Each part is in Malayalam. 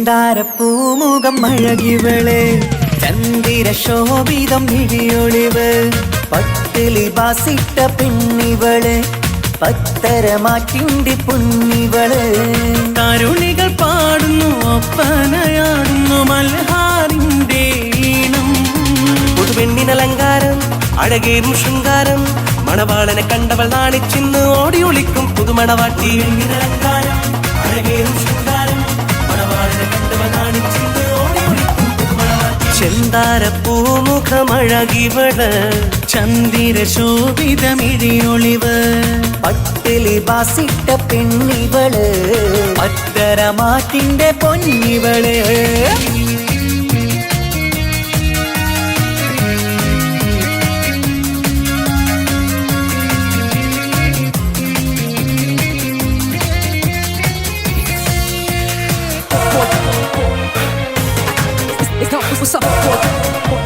ചെന്താരപ്പൂമുഖം അഴകിവള് ചന്ദിര ശോഭിതം വിഴിയൊളിവ് പട്ടിലി ബാസിട്ട പെണ്ണിവള് പത്തരമാറ്റിന്റെ പൊന്നിവള് തരുണികൾ പാടുന്നു ഒപ്പനയാടുന്നു മൽഹാറിന്റെ ഈണം പുതുപെണ്ണിനലങ്കാരം അഴകേറും ശൃംഗാരം മണവാളനെ കണ്ടവൾ നാണിച്ചിന്ന് ഓടി ഒളിക്കും പുതുമണവാട്ടി അലങ്കാരം അഴകേറും ശൃംഗാരം മണവാളനെ കണ്ടവൾ നാണിച്ചിന്ന് ഓടി ഒളിക്കും പുതുമണവാട്ടി ചെന്താരപ്പൂമുഖമഴകിവള് ചന്ദിര ശോഭിതമിഴിയൊളിവ് പട്ടിലി ബാസിട്ട പെണ്ണിവള് പത്തരമാറ്റിന്റെ പൊന്നിവള് What's up? What's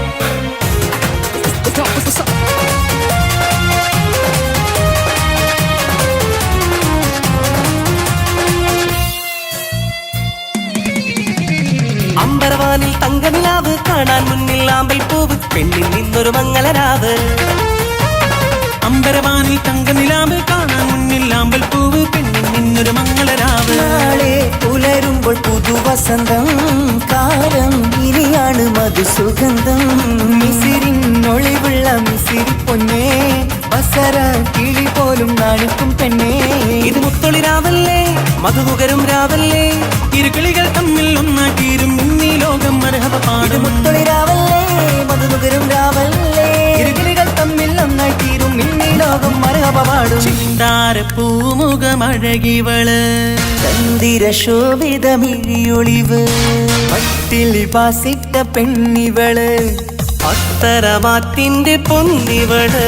up? അമ്പരവാനിൽ തങ്കനിലാവ് കാണാൻ മുന്നിൽ ആമ്പൽ പൂവ് പെണ്ണിൽ നിന്നൊരു മംഗളരാവ് അമ്പരവാനിൽ തങ്കനിലാവ് കാണാൻ മുന്നിൽ ആമ്പൽ പൂവ് പെണ്ണിൽ നിന്നൊരു മംഗളരാവ് നാളെ പുലരുമ്പോൾ പുതുവസന്തം കാലം ഇനിയാണ് മധുസുഗന്ധം മിസിരിനൊളിവുള്ള മിസിരി പൊന്നേ ബസര കിളി പോലും നാണിക്കും പെണ്ണേ ഇത് മുത്തൊളിരാവല്ലേ മധുമുകരും രാവല്ലേ ഇരുകിളികൾ തമ്മിൽ ഒന്നാക്കിയിരും ഇന്നീ ലോകം മരഹബ ഇത് പാടും മുത്തൊളിരാവല്ലേ മധുമുകരും രാവല്ലേ ഇരുകിളികൾ തമ്മിൽ ഒന്നായി തീരും ഇന്നീ ലോകം മരഹബ പാടും ചെന്താരപ്പൂമുഖമഴകിവള് ചന്ദിര ശോഭിതമിഴിയൊളിവ് പട്ടിലി ബാസിട്ട പെണ്ണിവള് അത്തരമാറ്റിന്റെ പൊന്നിവള്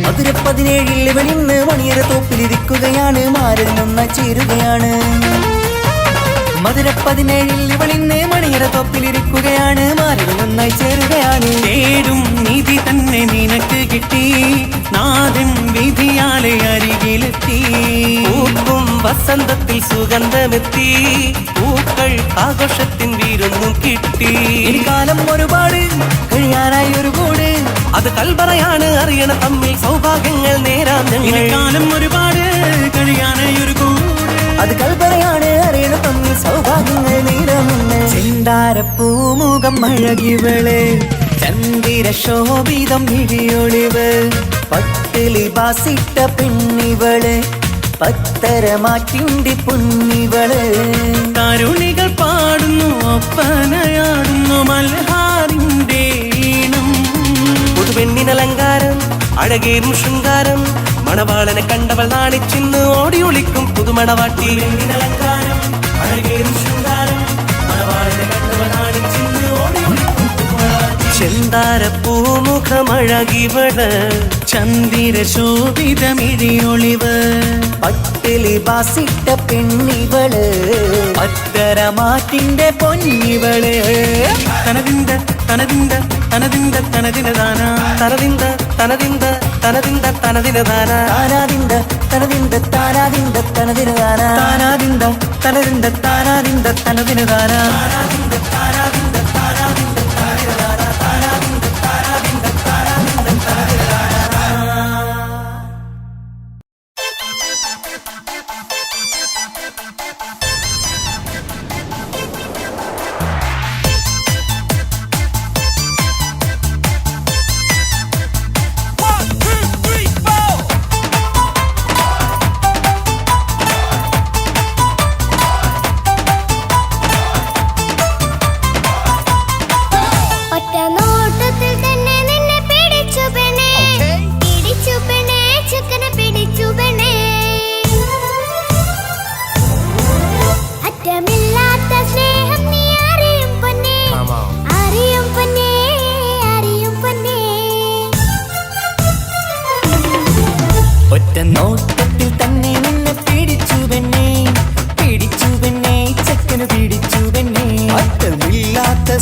മധുര 17 വെളിന്ന് മണിയര തോപ്പിലിരിക്കുകയാണ് മാരൻ ഒന്നായി ചേരുകയാണ് മധുര 17 വെളിന്ന് മണിയര തോപ്പിലിരിക്കുകയാണ് മാരൻ ഒന്നായി ചേരുകയാണ് തേടും നിധി തന്നെ നിനക്ക് കിട്ടി നാദൻ വിധിയാലെ അരികിലെത്തി പൂക്കും വസന്തത്തിൽ സുഗന്ധമെത്തി പൂക്കൾ ആഘോഷത്തിൻ വീരൊന്നും കിട്ടി ഇനി കാലം ഒരുപാട് കഴിയാനായി ഒരു കൂട് അത് കൽബറയാണ് അറിയണ തമ്മിൽ സൗഭാഗ്യങ്ങൾ നേരാം ഞങ്ങൾ കാലം ഒരുപാട് കഴിയാനായി ഒരു കൂട് അത് കൽപ്പനയാണ് അറിയണ തമ്മിൽ സൗഭാഗ്യങ്ങൾ നീരമുന്ന് ചെന്താരപ്പൂമുഖം അഴകിവള് ചന്ദിര ശോഭിതം വിഴിയൊളിവ് പട്ടിലി ബാസിട്ട പെണ്ണിവള് പത്തരമാറ്റിന്റെ പൊന്നിവള് തരുണികൾ പാടുന്നു ഒപ്പനയാടുന്നു മൽഹാറിന്റെ ഈണം പുതുപെണ്ണിനലങ്കാരം അഴകേറും ശൃംഗാരം മണവാളനെ കണ്ടവൾ നാണിച്ചിന്ന് ഓടി ഒളിക്കും പുതുമണവാട്ടി അലങ്കാരം അഴകേറും ശൃംഗാരം മണവാളനെ കണ്ടവൾ നാണിച്ചിന്ന് ഓടി ഒളിക്കും പുതുമണവാട്ടി. ചെന്താരപ്പൂമുഖമഴകിവള് ചന്ദിര ശോഭിതമിഴിയൊളിവ് പട്ടിലി ബാസിട്ട പെണ്ണിവള് പത്തരമാറ്റിന്റെ പൊന്നിവള് തനതിന്ത തനതിന്ത തനതിന്ത തനതിനദാന തനതിന്ത തനതിന്ത തനതിന്ത തനതിനദാന താനാദിന്ത തനതിന്ത താനാദിന്ത തനതിനദാന താനാദിന്ത തനതിന്ത താനാദിന്ത തനതിനദാന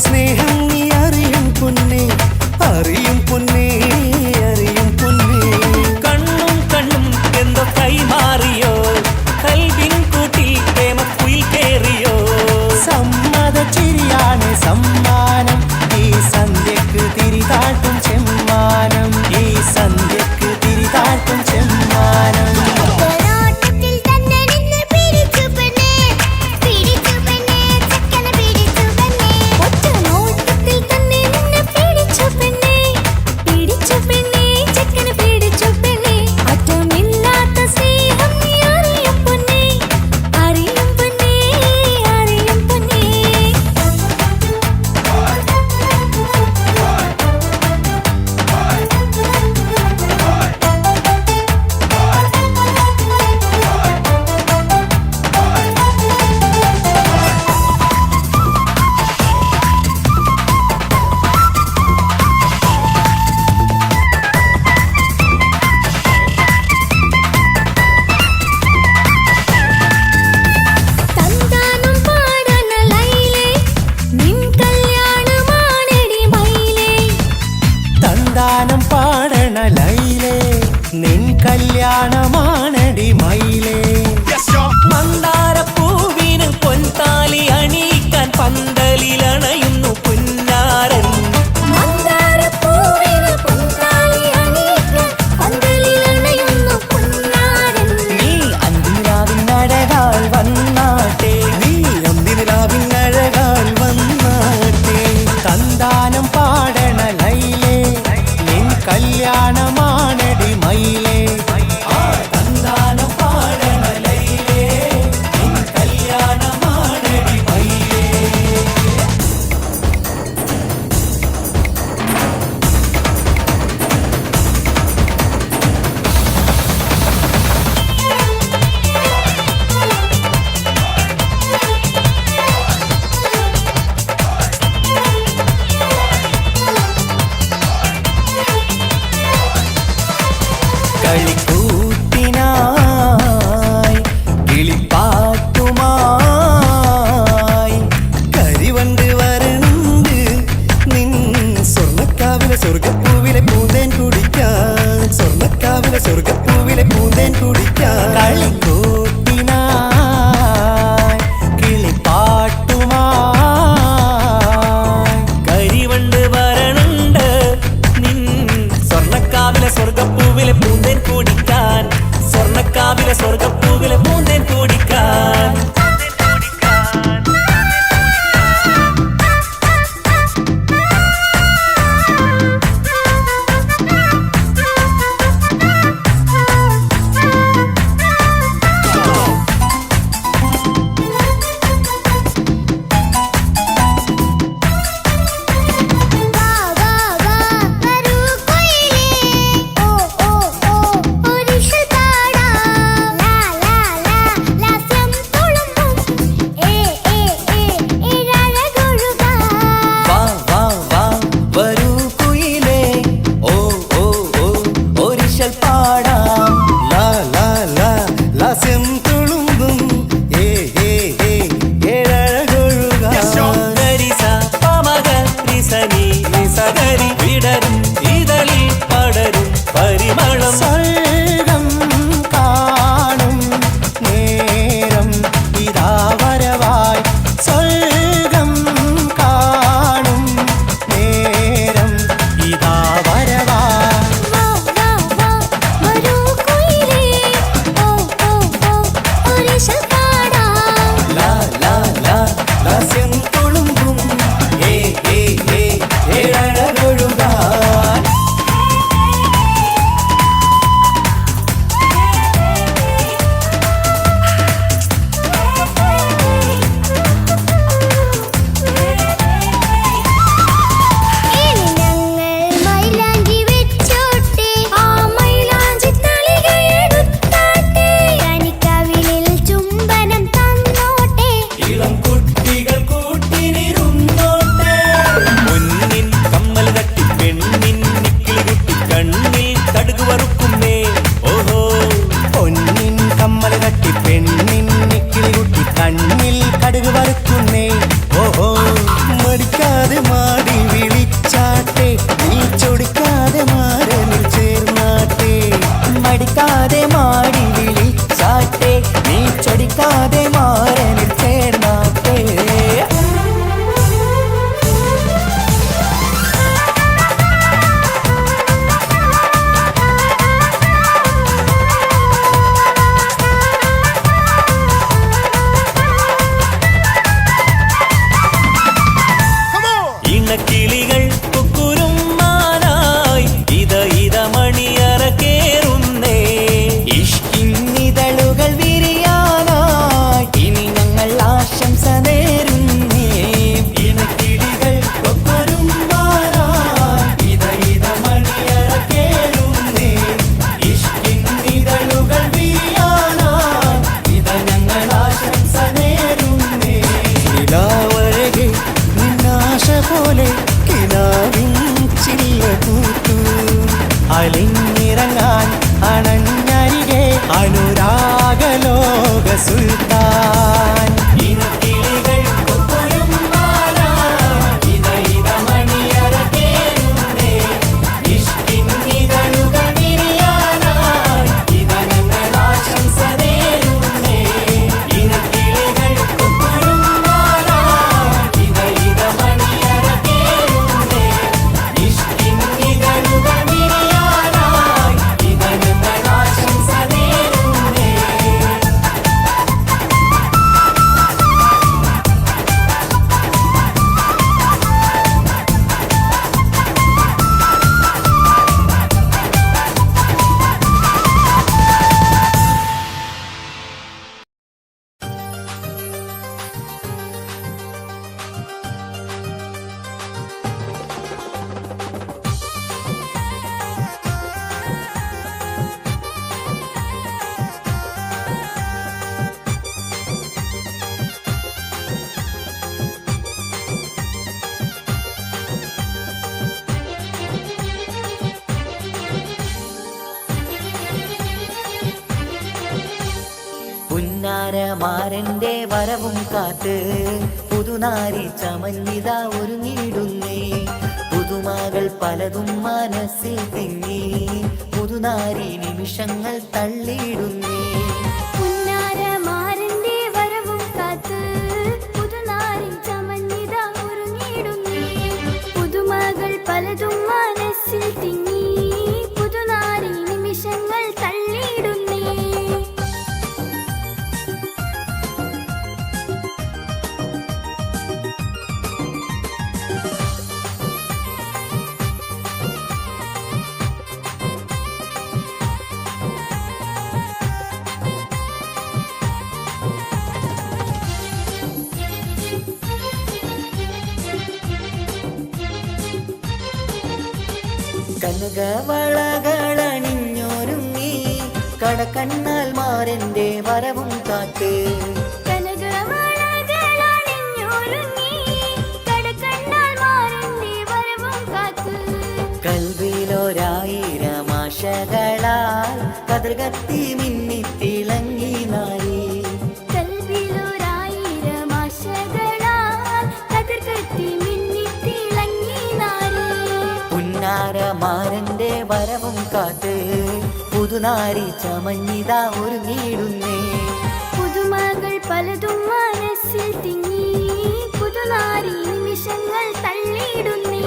സ്നേഹം നീ അറിയും പൊന്നേ, അറിയും പൊന്നേ, അറിയും പൊന്നേ. കണ്ണും കണ്ണും എന്തോ കൈമാറിയോ, കൽവിൻ കൂട്ടിൽ പ്രേമക്കുയിൽ കേറിയോ. സമ്മത ചിരിയാണ് സമ്മാനം, ഈ സന്ധ്യക്ക് തിരിതാട്ടും ചെമ്മാനം, ഈ സന്ധ്യക്ക് തിരിതാട്ടും ചെമ്മാനം. ഒരോട്ടത്തിൽ തന്നെ നിന്നെ പിടിച്ചു പെണ്ണേ, പിടിച്ചു പെണ്ണേ, ചെക്കനെ പിടിച്ചു പെണ്ണേ. ഒറ്റ നോട്ടത്തിൽ തന്നെ നിന്നെ പിടിച്ചു പെണ്ണേ, പിടിച്ചു പെണ്ണേ, ചെക്കനെ പിടിച്ചു പെണ്ണേ. അറ്റമില്ലാത്ത സ്നേഹം നീ അറിയും പൊന്നേ, അറിയും പൊന്നേ, അറിയും പൊന്നേ. തന്താനം പാടന ലൈലേ, നിൻ കല്യാണമാണെടി മൈലേ. തന്താനം പാടണ ലൈലേ, നിൻ കല്യാണമാണടി മയിലേ. മന്ദാരപ്പൂവിന് പൊൻതാലി അണിയിക്കാൻ പന്തലിലണയുന്നു പുന്നാരൻ. മന്ദാരപ്പൂവിന് പൊൻതാലി അണിയിക്കാൻ പന്തലിലണയുന്നു പൊന്നാരൻ. നീ അന്തിരാവിനഴകാൽ വന്നാട്ടെ, നീ അന്തിനിലാവിനഴകാൽ വന്നാട്ടെ. തന്താനം പാടണ ലൈലേ, നിൻ കല്യാണമാണടി മയിലേ. തന്താനം പാടണ ലൈലേ, നിൻ കല്യാണമാണടി മയിലേ. കളിക്കൂത്തിനായി കിളിപ്പാട്ടുമായി കരിവണ്ട് വരണ്ട് നിൻ സ്വർണ്ണക്കാവിലെ സ്വർഗപ്പൂവിലെ പൂന്തേൻ കുടിക്കാൻ, സ്വർണ്ണക്കാവിലെ സ്വർഗപ്പൂവിലെ പൂന്തേൻ കുടിക്കാൻ. കളിക്കൂത്തിനായി കിളിപ്പാട്ടുമായി കരിവണ്ട് വരണുണ്ട് നിൻ സ്വർണ്ണക്കാവിലെ സ്വർഗപ്പൂവിലെ പൂന്തേൻ കുടിക്കാൻ, സ്വർണ്ണക്കാവിലെ സ്വർഗപ്പൂവിലെ പൂന്തേൻ കുടിക്കാൻ. വാ വാ വാ വരൂ കുയിലേ, ഓ ഓ ഓ അലിഞ്ഞിറങ്ങാൻ അണഞ്ഞരികെ അനുരാഗലോക സുൽത്താൻ പുന്നാരമാരന്റെ വരവും കാത്ത് പുതുനാരി ചമഞ്ഞിത ഒരുങ്ങിടുന്നേ പുതുമകൾ പലതും മനസ്സിൽ തിങ്ങി പുതുനാരി നിമിഷങ്ങൾ തള്ളിയിടുന്നേ പുന്നാരമാരന്റെ വരവും കാത്ത് പുതുനാരി ചമഞ്ഞിത ഒരുങ്ങിടുന്നേ പുതുമകൾ പലതും മനസ്സിൽ തിങ്ങി പുതുനാരി നിമിഷങ്ങൾ തള്ളിയിടുന്നേ കനകവളകളണിഞ്ഞൊരുങ്ങി കടക്കണ്ണാൽ മാരന്റെ വരവും കാത്ത് കൽവിലൊരായിരം ആശകളാൽ കതിർകത്തി മിന്നിത്തിളങ്ങി നാരി പുന്നാരമാരന്റെ വരവും കാത്ത് പുതുനാരി ചമഞ്ഞിത ഒരുങ്ങിടുന്നേ പുതുമകൾ പലതും മനസ്സിൽ തിങ്ങി പുതുനാരി നിമിഷങ്ങൾ തള്ളിയിടുന്നേ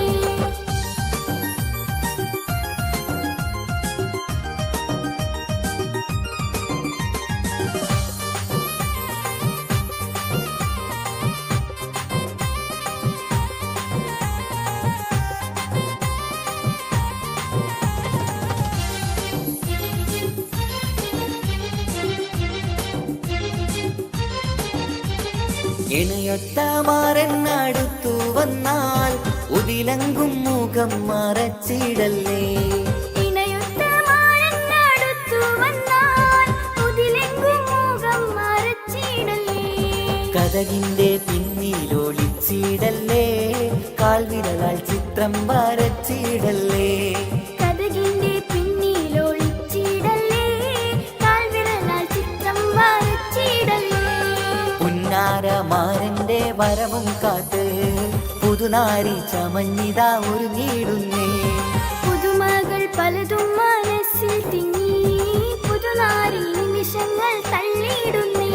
ഇണയൊത്ത മാറന്നടുത്തു വന്നാൽ ഉതിലങ്കും മുഖം മറച്ചിടല്ലേ കഥകിന്റെ പിന്നിലൊളിച്ചിടല്ലേ കാൽവിരലാൽ ചിത്രം വരച്ചിടല്ലേ കഥകിന്റെ പിന്നിലൊളിച്ചിടല്ലേ കാൽവിരലാൽ ചിത്രം വരച്ചിടല്ലേ പുന്നാരമാരന്റെ വരവും കാത്ത് പുതുനാരി ചമഞ്ഞിത ഒരുങ്ങിടുന്നേ പുതുമകൾ പലതും മനസ്സിൽ തിങ്ങി പുതുനാരി നിമിഷങ്ങൾ തള്ളിയിടുന്നേ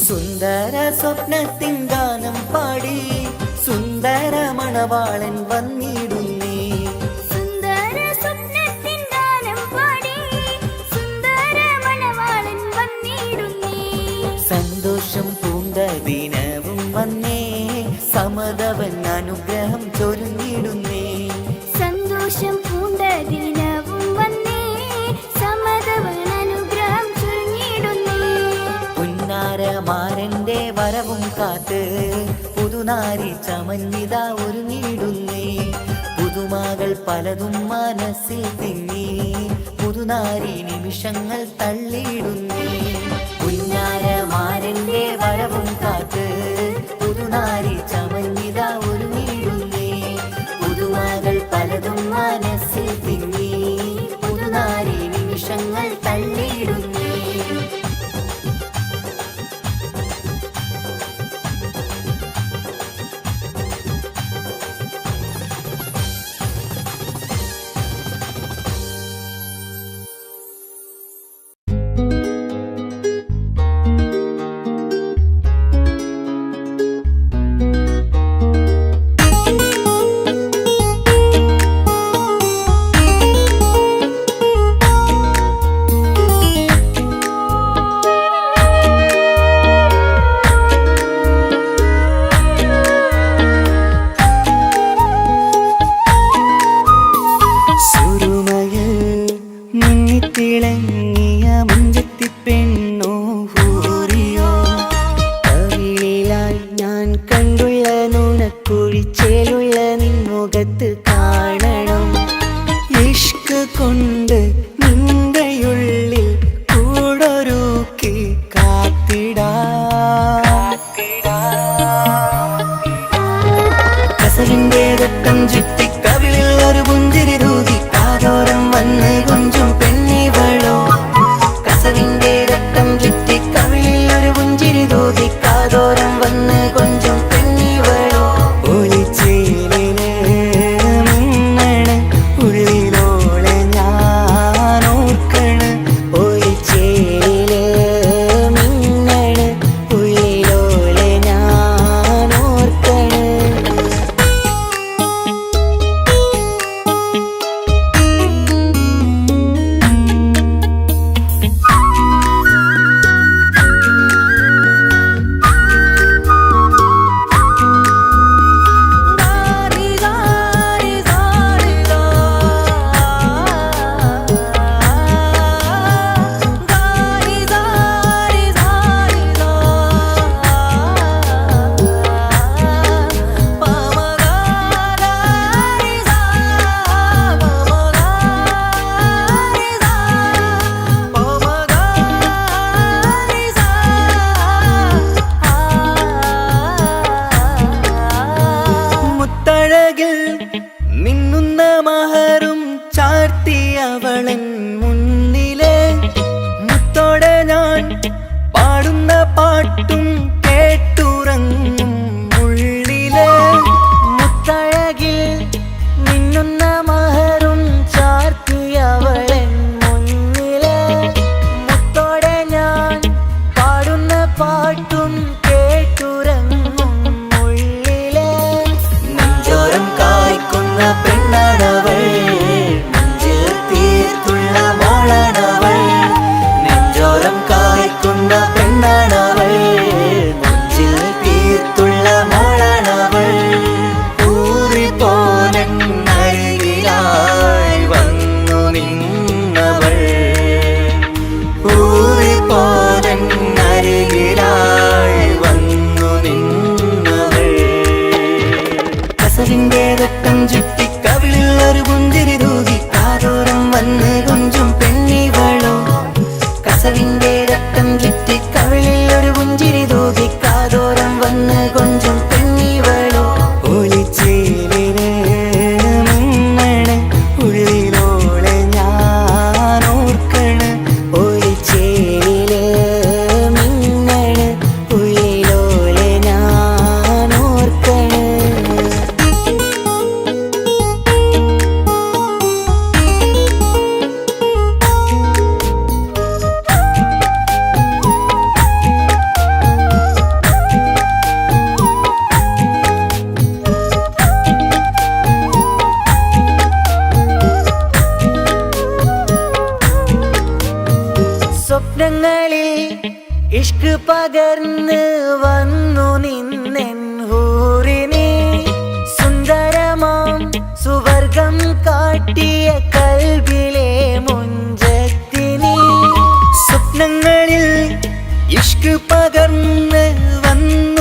സുന്ദര സ്വപ്നത്തിൻ ഗാനം പാടി സുന്ദര മണവാളൻ വന്നിടുന്നേ സുന്ദര സ്വപ്നത്തിൻ ഗാനം പാടി സുന്ദര മണവാളൻ വന്നിടുന്നേ സന്തോഷം പൂണ്ട ദിനവും വന്നേ സമതവൻ അനുഗ്രഹം ചൊരിഞ്ഞിടുന്നേ സന്തോഷം പൂണ്ട ദിനവും വന്നേ വരവും കാത്ത് പുതുനാരി ചമഞ്ഞിതാ ഒരുങ്ങിടുന്നേ പുതുമകൾ പലതും മനസ്സിൽ തിങ്ങി പുതുനാരി നിമിഷങ്ങൾ തള്ളിയിടുന്നേ കുഞ്ഞാരമാരന്റെ വരവും കാത്ത് പുതുനാരി ചമഞ്ഞിതാ ഒരുങ്ങിടുന്നേ പുതുമകൾ പലതും മനസ്സിൽ തിങ്ങി പുതുനാരി നിമിഷങ്ങൾ തള്ളിയിടുന്നേ ഇഷ്ക് പകർന്ന് വന്നു നിന്നെൻ ഹൂറിനെ സുന്ദരമാം സുവർഗം കാട്ടിയ കൽബിലെ മുഞ്ചത്തിനെ സ്വപ്നങ്ങളിൽ ഇഷ്ക് പകർന്ന് വന്നു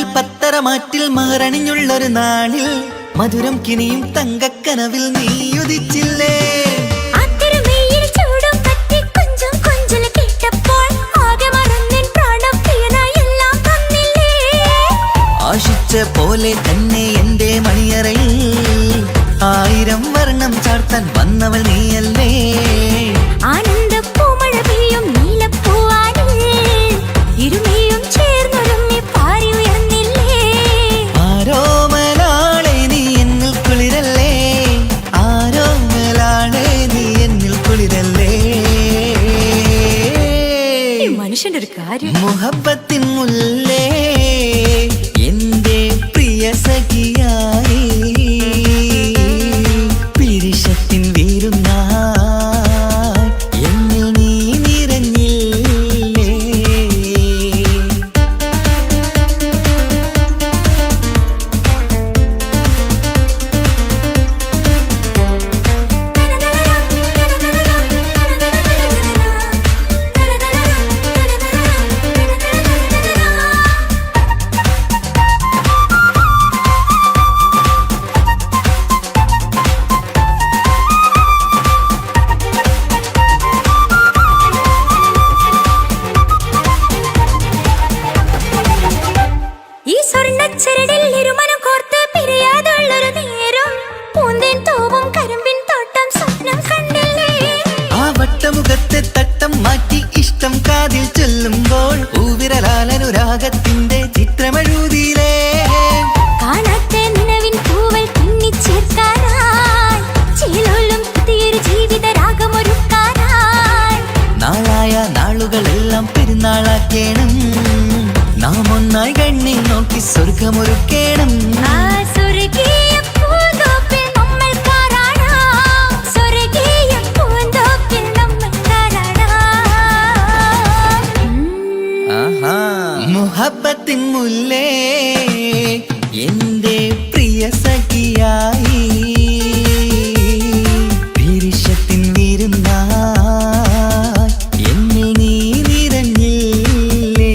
രാവിൽ പത്തരമാറ്റിൽ മഹറണിഞ്ഞുള്ളൊരു നാളിൽ മധുരം കിനിയും തങ്കക്കനവിൽ നീ ഉദിച്ചില്ലേ. ആശിച്ച പോലെ തന്നെ എന്റെ മണിയറയിൽ 1000 വർണ്ണം ചാർത്താൻ വന്നവൾ നീയല്ലേ. ആനന്ദപ്പൂമഴ പെയ്യും നീലപ്പൂവാനിൽ ഇരുമയും ചേർന്നൊരുങ്ങി പാറി ഉയർന്നില്ലേ. ആരോമലാളെ നീ എന്നിൽ കുളിരല്ലേ, ആരോമലാളെ നീ എന്നിൽ കുളിരല്ലേ. മനുഷ്യന്റെ ഒരു കാര്യം. മുഹബത്തിൻ മുല്ലേ എന്റെ പ്രിയ സഖിയായി പിരിശത്തിൻ വീരുന്നായി എന്നിൽ നീ നിറഞ്ഞില്ലേ. ഈ സ്വർണ്ണച്ചരടിൽ ഇരുമനം കോർത്ത് പിരിയാതുള്ളൊരു നേരം പൂന്തേൻ തോവും കരിമ്പിൻ തോട്ടം സ്വപ്നം കണ്ടില്ലേ. ആ വട്ടമുഖത്തെ തട്ടം മാറ്റി ഇഷ്ടം കാതിൽ ചൊല്ലുമ്പോൾ പൂവിരലാലനുരാഗത്തിന്റെ ചിത്രമെഴുതിയിലേ. കാണാത്ത നിലവിൻ പൂവൽ പിന്നിച്ചേർക്കാനായി ചിലോലും പുതിയൊരു ജീവിത രാഗമൊരുക്കാനായി നാളായ നാളുകളെല്ലാം പെരുന്നാളാക്കേണം, നാം ഒന്നായി കണ്ണിൽ നോക്കി സ്വർഗമൊരുക്കേണം. ആ സ്വർഗീയ പൂന്തോപ്പിൽ നമ്മൾ കാണാം, സ്വർഗീയ പൂന്തോപ്പിൽ നമ്മൾ കാണാം. ആഹാ. മുഹബത്തിൻ മുല്ലേ എന്റെ പ്രിയ സഖിയായി പിരിശത്തിൻ വിരുന്നായി എന്നിൽ നീ നിറഞ്ഞില്ലേ.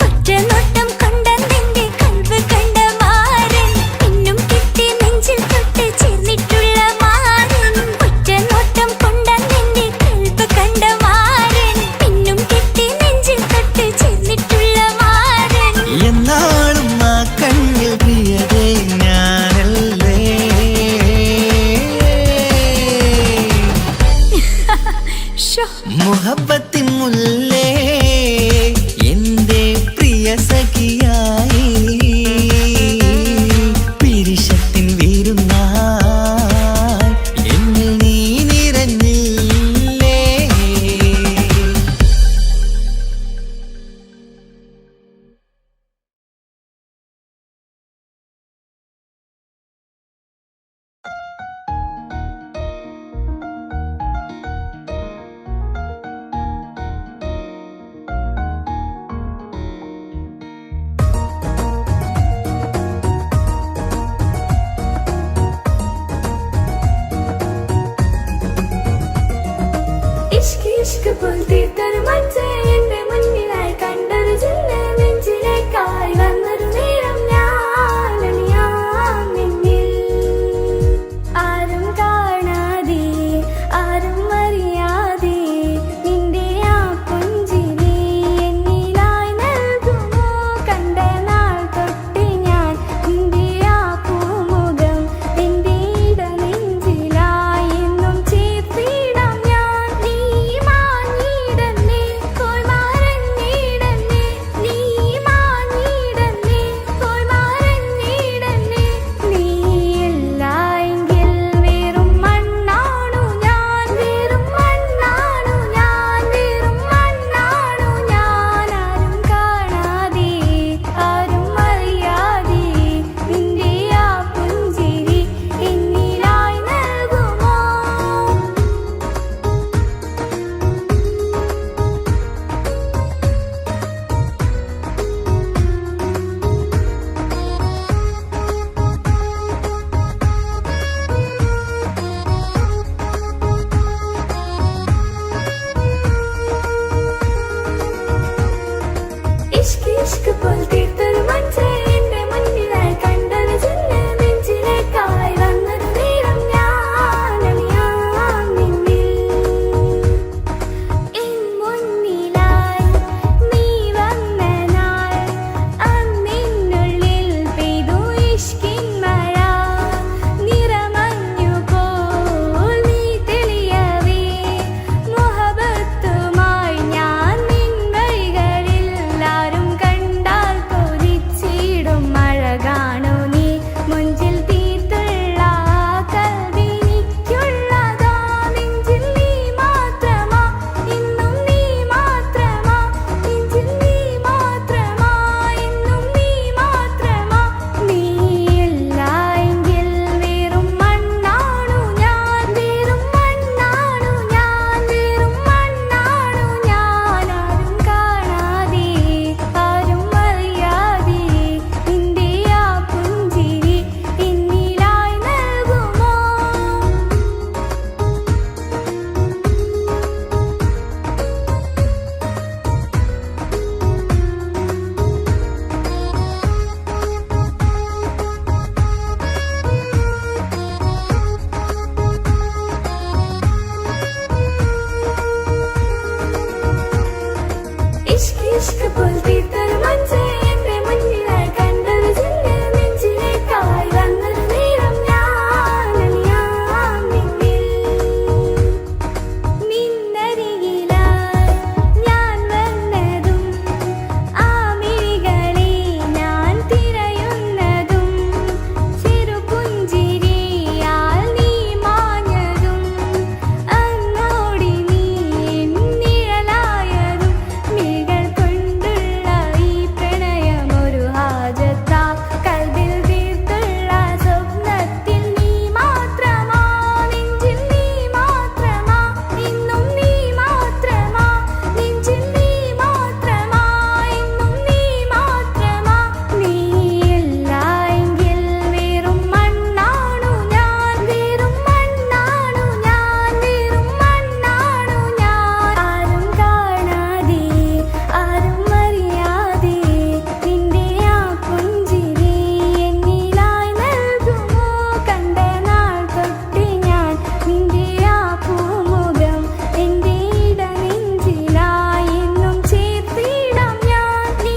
ഒറ്റനോട്ടം കണ്ട നിന്റെ കൽവ് കണ്ട മാരൻ പിന്നും കിട്ടി നെഞ്ചിൽ തൊട്ട് ചേർന്നിട്ടുള്ള മാരൻ. ഒറ്റനോട്ടം കൊണ്ട നിന്റെ കൽവ് കണ്ട മാരൻ പിന്നും കിട്ടി നെഞ്ചിൽ തൊട്ട് ചേർന്നിട്ടുള്ള മാരൻ. എന്നാളും ആ കണ്ണിൽ പ്രിയതേ ഞാനല്ലേ. മുഹബത്തിൻ മുല്ലേ എന്റെ പ്രിയ സഖിയായി പിരിശത്തിൻ വീരുന്നായി എന്നിൽ നീ നിറഞ്ഞില്ലേ. ഇഷ്ക് ഇഷ്ക് പോൽത്തീർത്തൊരു മച്ച എന്റെ മുന്നിലായി കണ്ടൊരു ജില്ല നെഞ്ചിലേക്കായി വന്നൊരു നേരം ഞാൻ അണിയാം നിന്നിൽ. ആരും കാണാതെ ആരും അറിയാതെ നിന്റെ ആ പുഞ്ചിരി എന്നിലായി നൽകുമോ. കണ്ട നാൾ തൊട്ട് ഞാൻ നിന്റെ ആ പൂമുഖം എന്റെ ഇടനെഞ്ചിലായി എന്നും ചേർത്തിടാം ഞാൻ. നീ മാഞ്ഞിട ഇഷ്ക് പോൽ തീർത്തൊരു മഞ്ച് എന്റെ മുന്നിലായി കണ്ടൊരു ജിന്ന് നെഞ്ചിലേക്കായി വന്നൊരു നേരം ഞാൻ നിന്നിൽ നിന്നരികിലായി ഞാൻ വന്നതും ആ മിഴികളെ ഞാൻ തിരയുന്നതും ചെറുപുഞ്ചിരിയാൽ നീ മാഞ്ഞതും അങ്ങോടി നീ നിഴലായതും മിഴികൾ കൊണ്ടുള്ള ഈ പ്രണയം ഒരു ഹാജത്താ കൽബിൽ തീർത്തുള്ള സ്വപ്നത്തിൽ നീ മാത്രമാ നെഞ്ചിൽ നീ മാത്രമാ ഇന്നും നീ മാത്രമാ നെഞ്ചിൽ നീ മാത്രമാ ഇന്നും നീ മാത്രമാ നീയില്ല എങ്കിൽ വെറും മണ്ണാണു ഞാൻ വെറും മണ്ണാണു ഞാൻ വെറും മണ്ണാണു ഞാൻ ആരും കാണാതെ ആരും അറിയാതെ നിന്റെ ആ പുഞ്ചിരി എന്നിലായി നൽകുമോ കണ്ട നാൾ തൊട്ട് ഞാൻ നിന്റെ ആ പൂമുഖം എന്റെ ഇടനെഞ്ചിലായി എന്നും ചേർത്തിടാം ഞാൻ നീ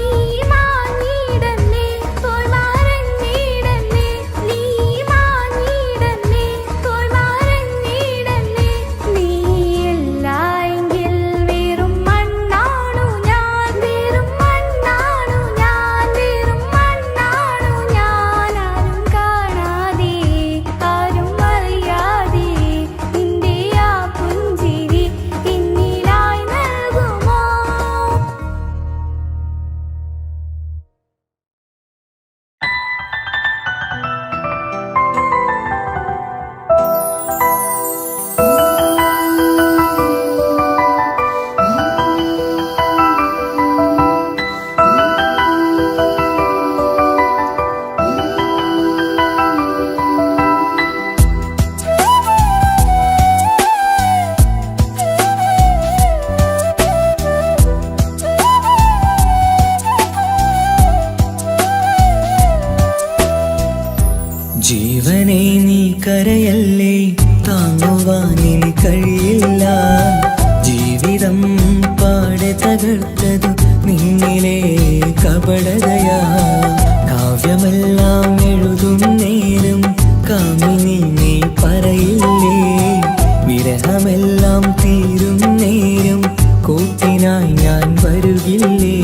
മാഞ്ഞിടന്നേ പോയി മറഞ്ഞിടന്നേ നീ മാഞ്ഞിടന്നേ പോയി മറഞ്ഞിടന്നേ നീയില്ല എങ്കിൽ വെറും മണ്ണാണു ഞാൻ വെറും മണ്ണാണു ഞാൻ വെറും മണ്ണാണു ഞാൻ ആരും കാണാതെ ആരും അറിയാതെ നിന്റെ ആ പുഞ്ചിരി എന്നിലായി നൽകുമോ ജീവനെ നീ കരയല്ലേ താങ്ങുവാനിനി കഴിയില്ല ജീവിതം പാടെ തകർത്തതു നിന്നിലെ കപടതയാ കാവ്യമെല്ലാം എഴുതും നേരം കാമിനി നീ പറയില്ലേ വിരഹമെല്ലാം തീരും നേരം കൂട്ടിനായി ഞാൻ വരുകില്ലേ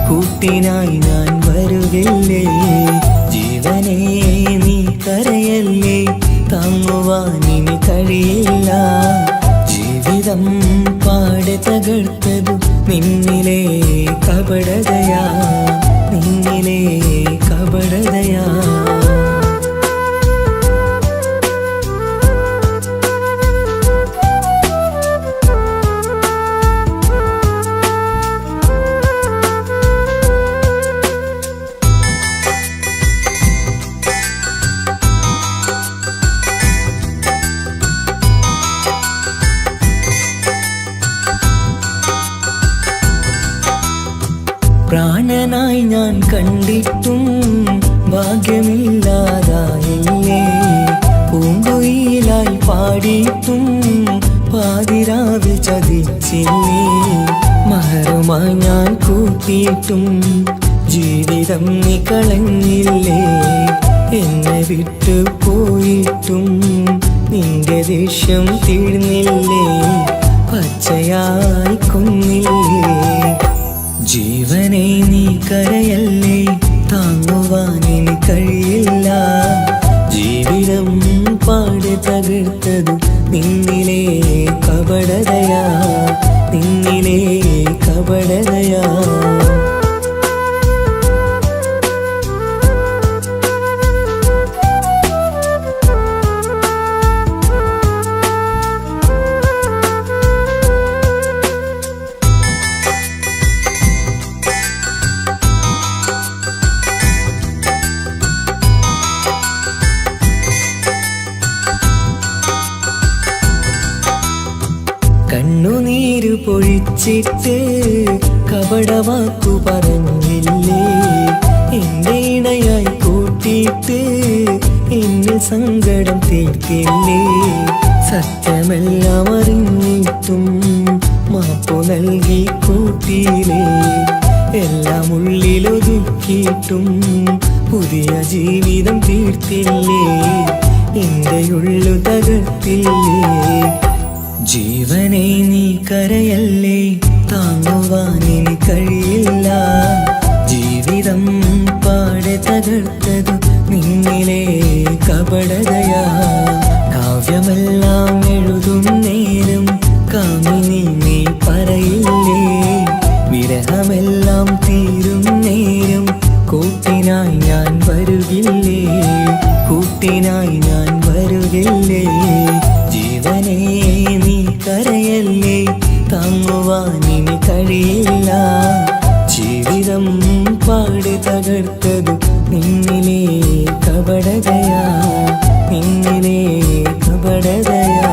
കൂട്ടിനായി ഞാൻ വരുകില്ലേ ജീവനെ നീ കരയല്ലേ താങ്ങുവാനിനി കഴിയില്ല ജീവിതം പാടെ തകർത്തതു നിന്നിലെ കപടതയാ നിന്നിലെ കപടതയാ പ്രാണനായി ഞാൻ കണ്ടിട്ടും ഭാഗ്യമില്ലാതായില്ലേ പൂങ്കുയിലായി പാടിയിട്ടും പാതിരാവിൽ ചതിച്ചില്ലേ മഹറുമായി ഞാൻ കൂട്ടിയിട്ടും ജീവിതം നീ കളഞ്ഞില്ലേ എന്നെ വിട്ടു പോയിട്ടും നിന്റെ ദേഷ്യം തീർന്നില്ലേ പച്ചയായി കൊന്നില്ലേ ജീവനെ നീ കരയല്ലേ താങ്ങുവാനിനി കഴിയില്ല ജീവിതം പാടെ തകർത്തതു നിന്നിലെ കപടതയാ നിന്നിലെ കപടതയാ കണ്ണുനീര് പൊഴിച്ചിട്ട് കപടവാക്കു പറഞ്ഞില്ലേ എന്റെ ഇണയായി കൂട്ടിയിട്ട് എന്നെ സങ്കടം തീർക്കില്ലേ സത്യമെല്ലാം അറിഞ്ഞിട്ടും മാപ്പു നൽകി കൂട്ടിയില്ലേ എല്ലാം ഉള്ളിലൊതുക്കിയിട്ടും പുതിയ ജീവിതം തീർത്തില്ലേ, എന്റെ ഉള്ളു തകർത്തില്ലേ. ജീവനെ നീ കരയല്ലേ, താങ്ങുവാനിനി കഴിയില്ല. ജീവിതം പാടെ തകർത്തതു നിന്നിലെ കപടതയാ. കാവ്യമെല്ലാം എഴുതും നേരം കാമിനി നീ പറയില്ലേ, വിരഹമെല്ലാം തീരും നേരം കൂട്ടിനായി ഞാൻ വരുകില്ലേ, കൂട്ടിനായി ഞാൻ വരുകില്ലേ. ജീവനെ നീ കരയല്ലേ, താങ്ങുവാനിനി കഴിയില്ല. ജീവിതം പാടി തകർത്തതു നിന്നിലെ കപടതയാ, നിന്നിലെ കപടതയാ.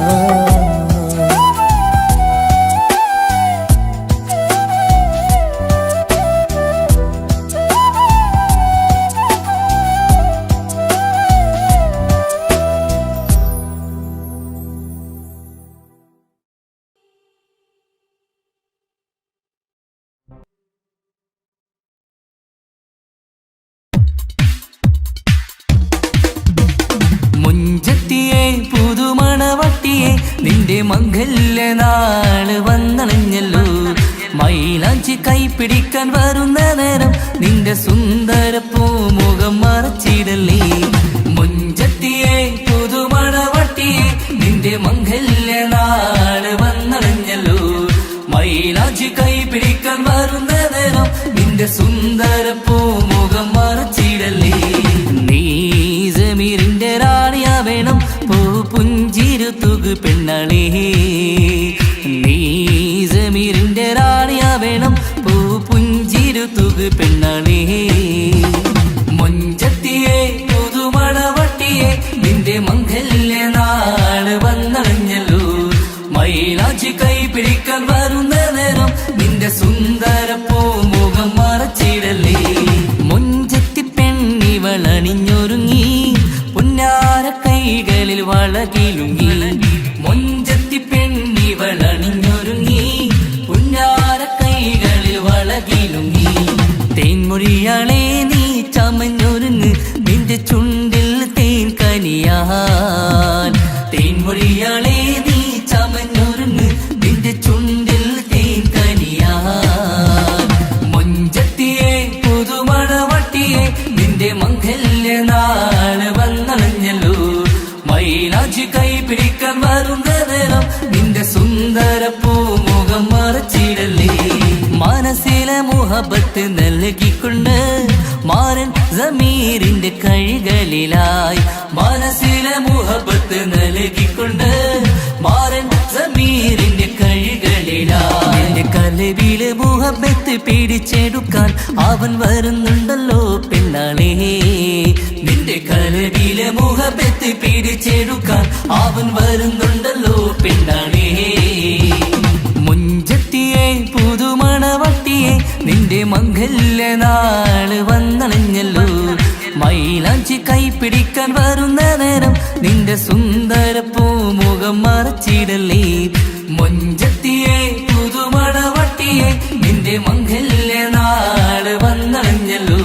മുഞ്ചത്തിയെ പുതുമണവട്ടിയെ നിന്റെ മംഗല്യ നാള് വന്നണഞ്ഞല്ലോ. മൈലാഞ്ചി കൈപ്പിടിക്കാൻ വരുന്ന നേരം നിന്റെ സുന്ദര പൂമുഖം മറച്ചിടല്ലേ. മുഞ്ചത്തിയെ പുതുമണവട്ടിയെ നിന്റെ മംഗല്യ നാള് വന്നണഞ്ഞല്ലോ. മൈലാഞ്ചി കൈപ്പിടിക്കാൻ വരുന്ന നേരം നിന്റെ സുന്ദര പൂമുഖം മറച്ചിടല്ലേ. നീ ജമീറിന്റെ റാണിയാ വേണം, പൂ പുഞ്ചിരു തുകു പെണ്ണളേ. നീ ജമീറിന്റെ റാണിയാ വേണം, പൂ പുഞ്ചിരു തുകു പെണ്ണളേ. മുഞ്ചത്തിയെ പുതുമണവട്ടിയെ നിന്റെ മംഗല്യ നാള് വന്നണഞ്ഞല്ലോ. മൈലാഞ്ചി കൈപിടിക്കാൻ വരുന്ന നേരം നിന്റെ സുന്ദര പൂമുഖം മറച്ചിടല്ലേ. മുഞ്ചത്തി പെണ്ണിവളണിഞ്ഞൊരുങ്ങി പുന്നാര കൈകളിൽ വളകിലുങ്ങി. മുഞ്ചത്തി പെണ്ണിവളണിഞ്ഞൊരുങ്ങി പുന്നാര കൈകളിൽ വളകിലുങ്ങി. തേൻമൊഴിയാളെ നീ ചമഞ്ഞൊരുങ്ങ് നിന്റെ ചുണ്ടിൽ തേൻ കനിയാൻ. തേൻമൊഴിയാളെ നീ ചമഞ്ഞൊരുങ്ങ് നിന്റെ ചുണ്ടിൽ തേൻ കനിയാൻ. മുഞ്ചത്തിയെ പുതുമണവട്ടിയെ നിന്റെ മംഗല്യ നാള് വന്നണഞ്ഞല്ലോ. മൈലാഞ്ചി കൈപിടിക്കാൻ വരുന്ന നേരം നിന്റെ സുന്ദര പൂമുഖം മറച്ചിടല്ലേ. മനസ്സിലെ മുഹബത്ത് നൽകിക്കൊണ്ട് മാരൻ ജമീറിന്റെ കൈകളിലായി. മനസ്സിലെ മുഹബത്ത് നൽകിക്കൊണ്ട് മാരൻ ജമീറിന്റെ കൈകളിലായി. എന്റെ കലവിലെ മുഹബത്ത് പിടിച്ചെടുക്കാൻ അവൻ വരുന്നുണ്ടല്ലോ പെണ്ണാളേ. നിന്റെ കലവിലെ മുഹബത്ത് പിടിച്ചെടുക്കാൻ അവൻ വരുന്നുണ്ടല്ലോ പെണ്ണാളേ. മുഞ്ചത്തിയെ പുതുമണവട്ടിയെ നിന്റെ മംഗല്യ നാള് വന്നണഞ്ഞല്ലോ. മൈലാഞ്ചി കൈപ്പിടിക്കാൻ വരുന്ന നേരം നിന്റെ സുന്ദര പൂമുഖം മറച്ചിടല്ലേ. മുഞ്ചത്തിയെ പുതുമണവട്ടിയെ നിന്റെ മംഗല്യ നാള് വന്നണഞ്ഞല്ലോ.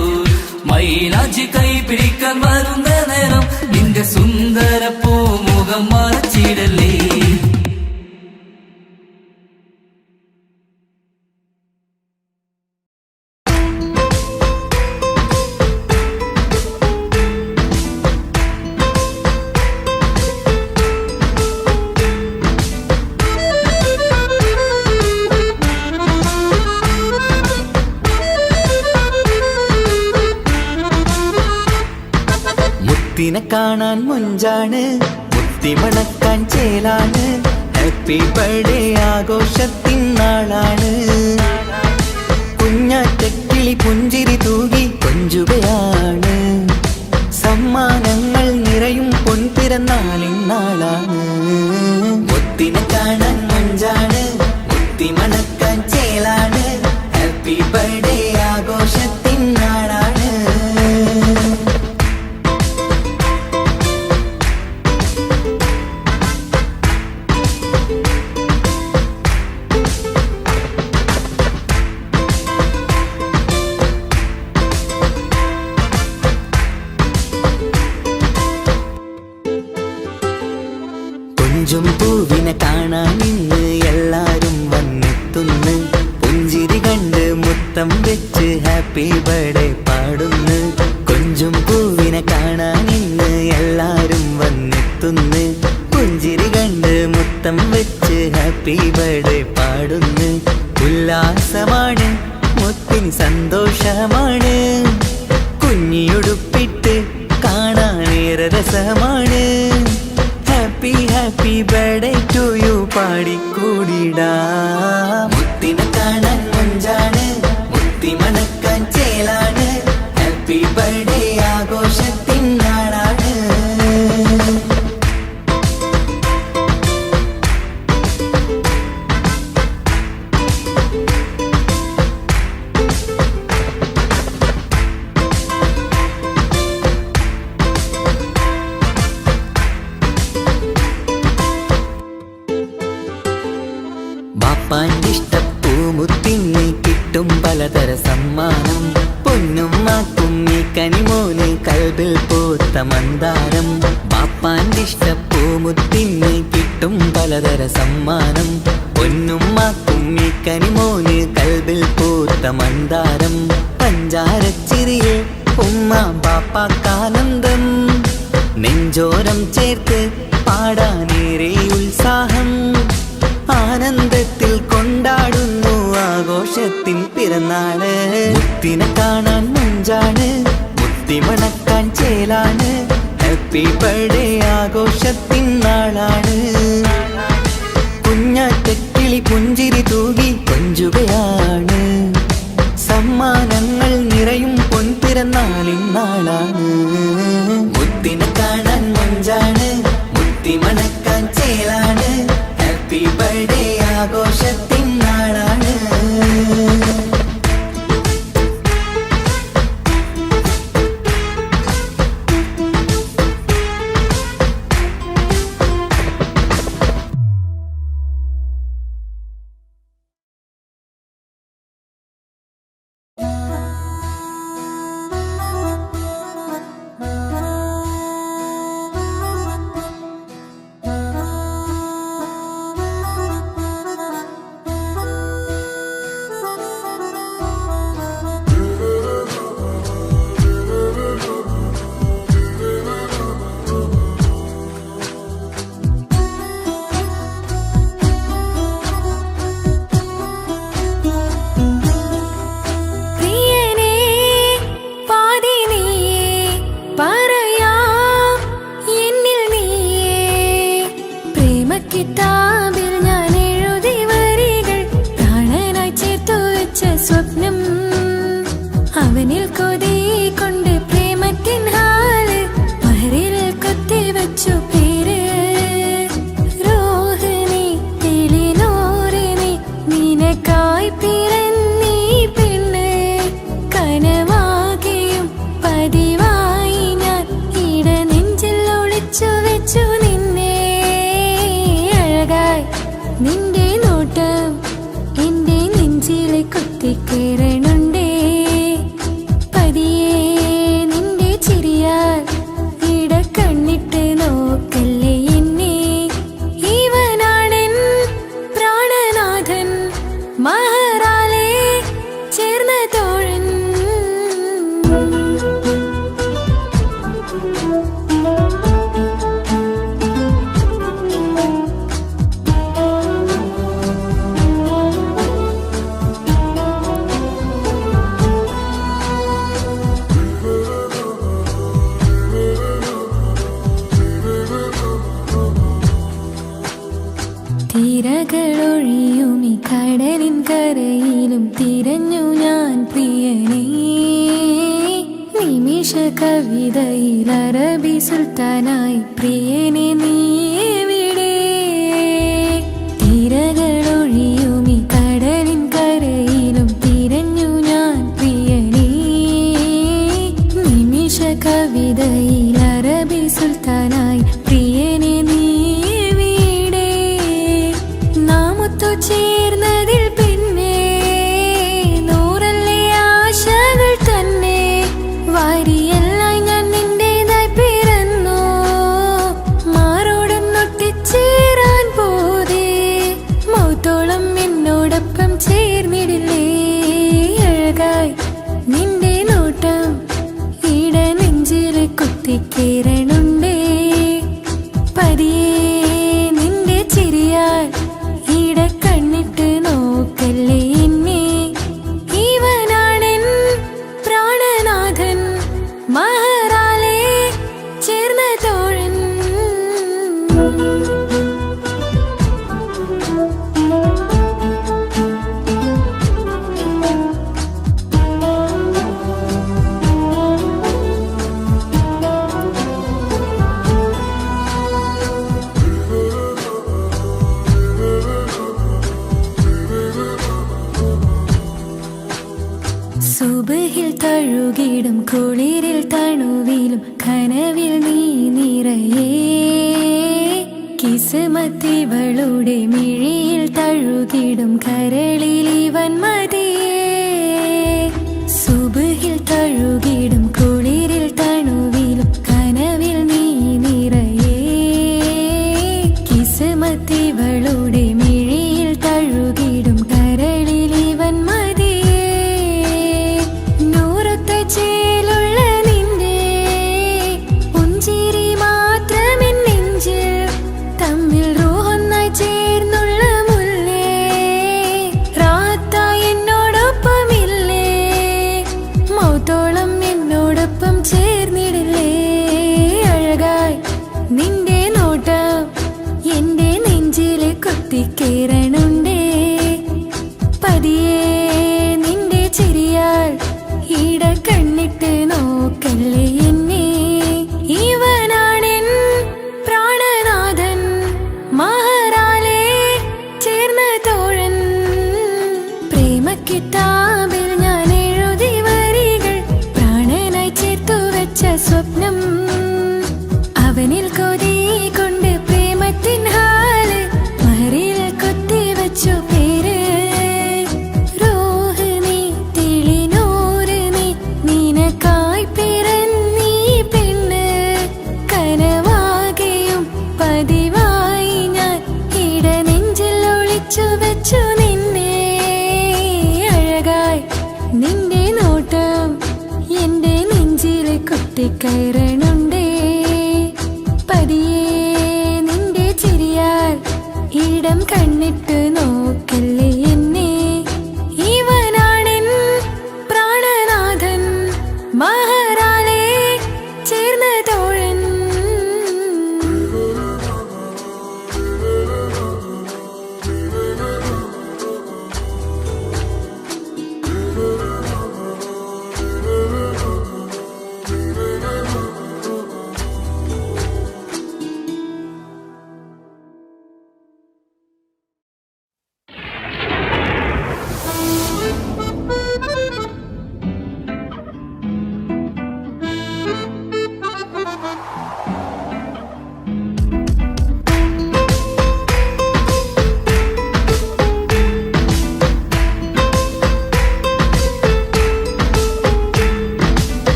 മൈലാഞ്ചി കൈപിടിക്കാൻ വരുന്ന നേരം നിന്റെ സുന്ദര പൂമുഖം മറച്ചിടല്ലേ. മുത്തിനെ കാണാൻ മുഞ്ചാണ്, മുത്തി മണക്കാൻ ചേലാണ്. ഹാപ്പി ബർത്ത്ഡേ ആഘോഷത്തിൻ നാളാണ്. കുഞ്ഞാറ്റക്കിളി പുഞ്ചിരി തൂകി കൊഞ്ചുകയാണ്. സമ്മാനങ്ങൾ നിറയും പൊൻപിറന്നാളിൻ നാളാണ്. മുത്തിനെ കാണാൻ മുഞ്ചാണ്, മുത്തി മണക്കാൻ ചേലാണ്. ഹാപ്പി ബർത്ത്ഡേ ആഘോഷത്തിൻ നാളാണ്. ഹാപ്പി ബർത്ത്ഡേ പാടുന്നു. ഉല്ലാസമാണ്, മുത്തിൻ സന്തോഷമാണ്, കുഞ്ഞിയുടുപ്പിട്ട് കാണാനേറെ രസമാണ്. Happy happy birthday to you പാടിക്കൂടിടാ. മുത്തിനെ കാണാൻ മഞ്ചാണ്, മുത്തി മണക്കാൻ ചേലാണ്. ഹാപ്പി ബർത്ത്ഡേ ആഘോഷത്തിൻ നാളാണ്. ബാപ്പാന്റെ ഇഷ്ടപ്പൂമുത്തിന് കിട്ടും പലതര സമ്മാനം. പൊന്നും മാക്കും ഈ കനിമോന് കൽബിൽ പൂത്ത മന്ദാരം. ബാപ്പാന്റെ ഇഷ്ടപ്പൂമുത്തിന് കിട്ടും പലതര സമ്മാനം. പൊന്നും മാക്കും ഈ കനിമോന് കൽബിൽ പൂത്ത മന്ദാരം. പഞ്ചാരച്ചിരിയെ ഉമ്മ ബാപ്പാക്കാനന്ദം. നെഞ്ചോരം ചേർത്ത് പാടാനേറെ ഉത്സാഹം. ആനന്ദത്തിൽ കൊണ്ടാടുന്നു ആഘോഷത്തിൻ പിറന്നാള്. മുത്തിനെ കാണാൻ മഞ്ചാണ്, മുത്തി മണക്കാൻ ചേലാണ്. ഹാപ്പി ബർത്ത്ഡേ ആഘോഷത്തിൻ നാളാണ്. കുഞ്ഞാറ്റക്കിളി പുഞ്ചിരി തൂകി കൊഞ്ചുകയാണ്. സമ്മാനങ്ങൾ നിറയും പൊൻപിറന്നാളിൻ നാളാണ്. മുത്തിനെ കാണാൻ മഞ്ചാണ്, മുത്തി മണക്കാൻ ചേലാണ്. ഹാപ്പി ബർത്ത്ഡേ ആഘോഷത്തിൻ നാളാണ്. തിരകളൊഴിയുമി കടലിൻ കരയിലും തിരഞ്ഞു ഞാൻ പ്രിയനേ. നിമിഷ കവിതയിൽ അറബി സുൽത്താനായി പ്രിയനെ നീ എവിടെ? തിരകളൊഴിയുമി കടലിൻ കരയിലും തിരഞ്ഞു ഞാൻ പ്രിയനേ. നിമിഷ കവിതയിൽ അറബി സുൽത്താനായി പ്രിയനെ നീ ചേർന്നതിൽ പിന്നെ നൂറല്ലേ ആശകൾ തന്നെ. വാരിയെല്ലാം ഞാൻ നിന്റേതായി പിറന്നു. മാറോടൊന്നൊട്ടിച്ചേരാൻ പോതേ മൗത്തോളം എന്നോടൊപ്പം ചേർന്നിടില്ലേ? അഴകായി നിന്റെ നോട്ടം ഇട നെഞ്ചിൽ കുത്തിക്കേറണുണ്ടേ. പതിയെ നിന്റെ ചിരിയാൽ സുബഹിൽ തഴുകിടും കുളിരിൽ തണുവിലും കനവിൽ നീ നിറയേ കിസ്മത്തിവളുടെ മിഴിയിൽ തഴുകിടും കരളിൽ ഇവൻ മതിയേ സുബഹിൽ തഴുകിടും കുളിരിൽ തണുവിലും കനവിൽ നീ നിറയേ കിസ്മത്തിവളുടെ മിഴിയിൽ തഴുകിടും കരളിൽ ഇവൻ മതിയേ നൂറൊത്ത ചേലുള്ള നിന്റെ പുഞ്ചിരി മാത്രമെൻ നെഞ്ചിൽ തമ്മിൽ റൂഹൊന്നായി ചേർന്നുള്ള മുല്ലേ റാത്തായി എന്നോടൊപ്പമില്ലേ മൗത്തോളം എന്നോടൊപ്പം ചേർന്നിടില്ലേ അഴകായി നിന്റെ നോട്ടം എന്റെ നെഞ്ചില് കൊത്തിക്കേറണുണ്ടേ പതിയെ നിന്റെ ചിരിയാൽ ഈട കണ്ണിട്ട് നോക്കല്ലേ എന്നെ ഇവനാണെൻ പ്രാണനാഥൻ മഹറാലെ ചേർന്ന തോഴൻ പ്രേമക്കിതാബിൽ ഞാൻ എഴുതി വരികൾ പ്രാണനായി ചേർത്തു വെച്ച സ്വപ്നം അവനിൽ കൊതി കൊണ്ട് പ്രേമത്തിൻ ഹാല് മഹറിൽ കൊത്തിവച്ചു പേര് റൂഹ് നീ തെളിനൂറ് നീ നിനക്കായി പിറന്നീ പെണ്ണ് കനവാകെയും പതിവായി ഞാൻ ഇട നെഞ്ചിൽ ഒളിച്ചു വെച്ചു നിന്നെ അഴകായി നിന്റെ നോട്ടം എന്റെ നെഞ്ചിൽ കുത്തിക്കയറണുണ്ടേ പതിയെ നിന്റെ ചിരിയാൽ ഇടം കണ്ണിട്ട് നോക്കല്ലേ എന്നെ ഇവനാണെൻ പ്രാണനാഥൻ മഹറാലെ ചേർന്ന തോഴൻ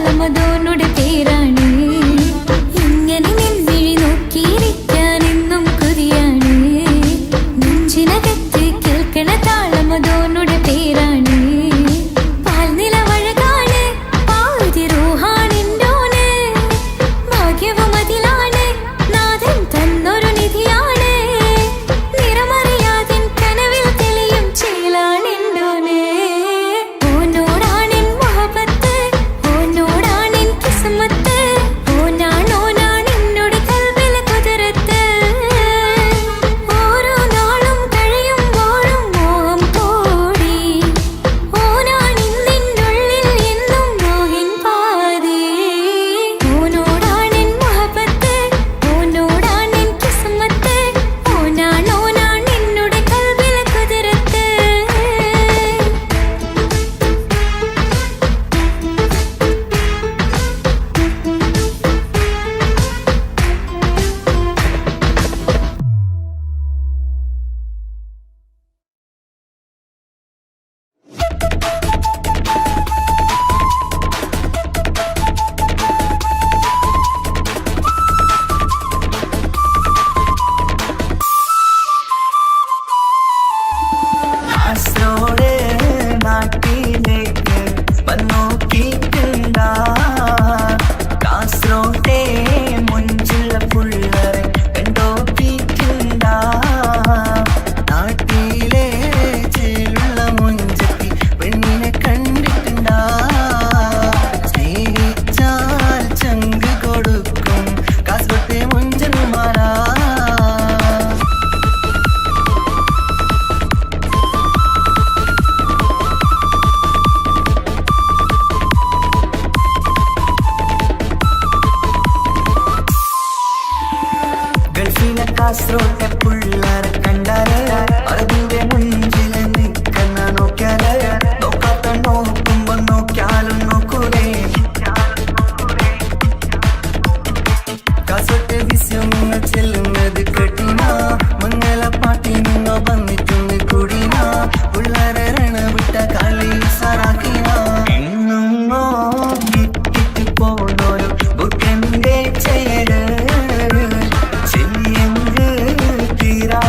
താളം അതോനുടെ പേരാണ്. ഇങ്ങനെ നിൻവിഴി നോക്കിയിരിക്കാൻ എന്നും കൊതിയാണ്. നെഞ്ചിനകത്ത് കേൾക്കണ താളം അതോനുടെ പേരാണ്. പാൽനിലവഴകാണ് പാതി റൂഹാണെന്തോന്. ഭാഗ്യവും അതിലാണ് നാഥൻ തന്നൊരു നിധിയാണ്. നിറമറിയാതിൻ കനവിൽ തെളിയും ചേലാണെന്തോന്. ഓനോടാണെൻ മുഹബത്ത്, ഓനോടാണെൻ കിസ്മത്ത്. ഓനാണ് എന്നോട് കൽബിലെ കുതിരത്ത്. ഓരോ നാളും കഴിയുമ്പോഴും മോഹം കൂടി. ഓനാണിന്നിനുള്ളിൽ എന്നും മോഹിൻ പാതി. ഓനോടാണെൻ മുഹബത്ത്, ഓനോടാണെൻ കിസ്മത്ത്. ഓനാണ് എന്നോട് കൽബിലെ കുതിരത്ത്. കാസർഗോഡ് നാട്ടിലേക്ക് വന്നോക്കിയിട്ടുണ്ടാ. കാസർഗോട്ടെ മുഞ്ചുള്ള പുള്ളറെ കണ്ടോക്കിയിട്ടുണ്ടാ. നാട്ടിലെ ചേലുള്ള മുഞ്ചത്തി പെണ്ണിനെ കണ്ടിട്ടുണ്ടാ. സ്നേഹിച്ചാൽ ചങ്ക് കൊടുക്കും കാസർഗോട്ടെ മുഞ്ചന്മാരാ. ഗൾഫിലെ കാസർഗോട്ടെ പുള്ളറെ കണ്ടാല് അതിന്റെ മുഞ്ചില് നിൽക്കുന്ന നോക്കിയാല് നോക്കാത്ത നോക്കുമ്പോ നോക്കിയാലും നോക്കൂലേ. കാസർഗോട്ടെ വിസ്യം നിങ്ങൾ ചെല്ലുന്നത് കേട്ടിന. മംഗലപ്പാട്ടി നിങ്ങൾ വന്നിട്ടുണ്ട് കൂടിന. പുള്ളറെ രണവിട്ട കളി സാറാക്കിന. എന്നും നോക്കിട്ട് പോണോരു ബുക്കന്റെ ചേര് ചെല്ലിയെങ്ക് തീരാ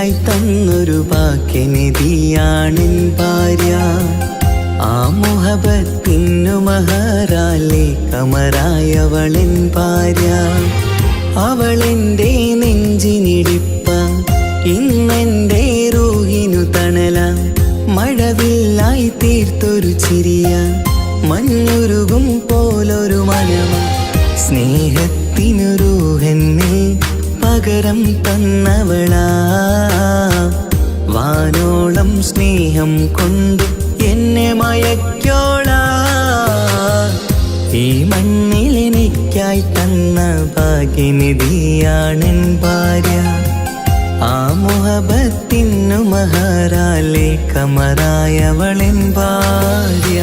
എനിക്കായി തന്നൊരു ഭാഗ്യനിധിയാണെൻ ഭാര്യ. ആ മുഹബത്തിനു മഹറാലെ കമറായവളെൻ ഭാര്യ. അവളെൻ്റെ നെഞ്ചിനിടിപ്പ, ഇന്നെൻ്റെ റൂഹിനു തണല. മഴവില്ലായി തീർത്തൊരു ചിരിയ, മഞ്ഞുരുകും പോലൊരു മനമ. സ്നേഹത്തിനു റൂഹെന്നെ പകരം തന്നവളാ. വാനോളം സ്നേഹം കൊണ്ട് എന്നെ മയക്കോളാ. ഈ മണ്ണിൽ എനിക്കായി തന്ന ഭാഗ്യനിധിയാണെൻ ഭാര്യ. ആ മുഹബത്തിനു മഹറാലെ കമറായവളെൻ ഭാര്യ.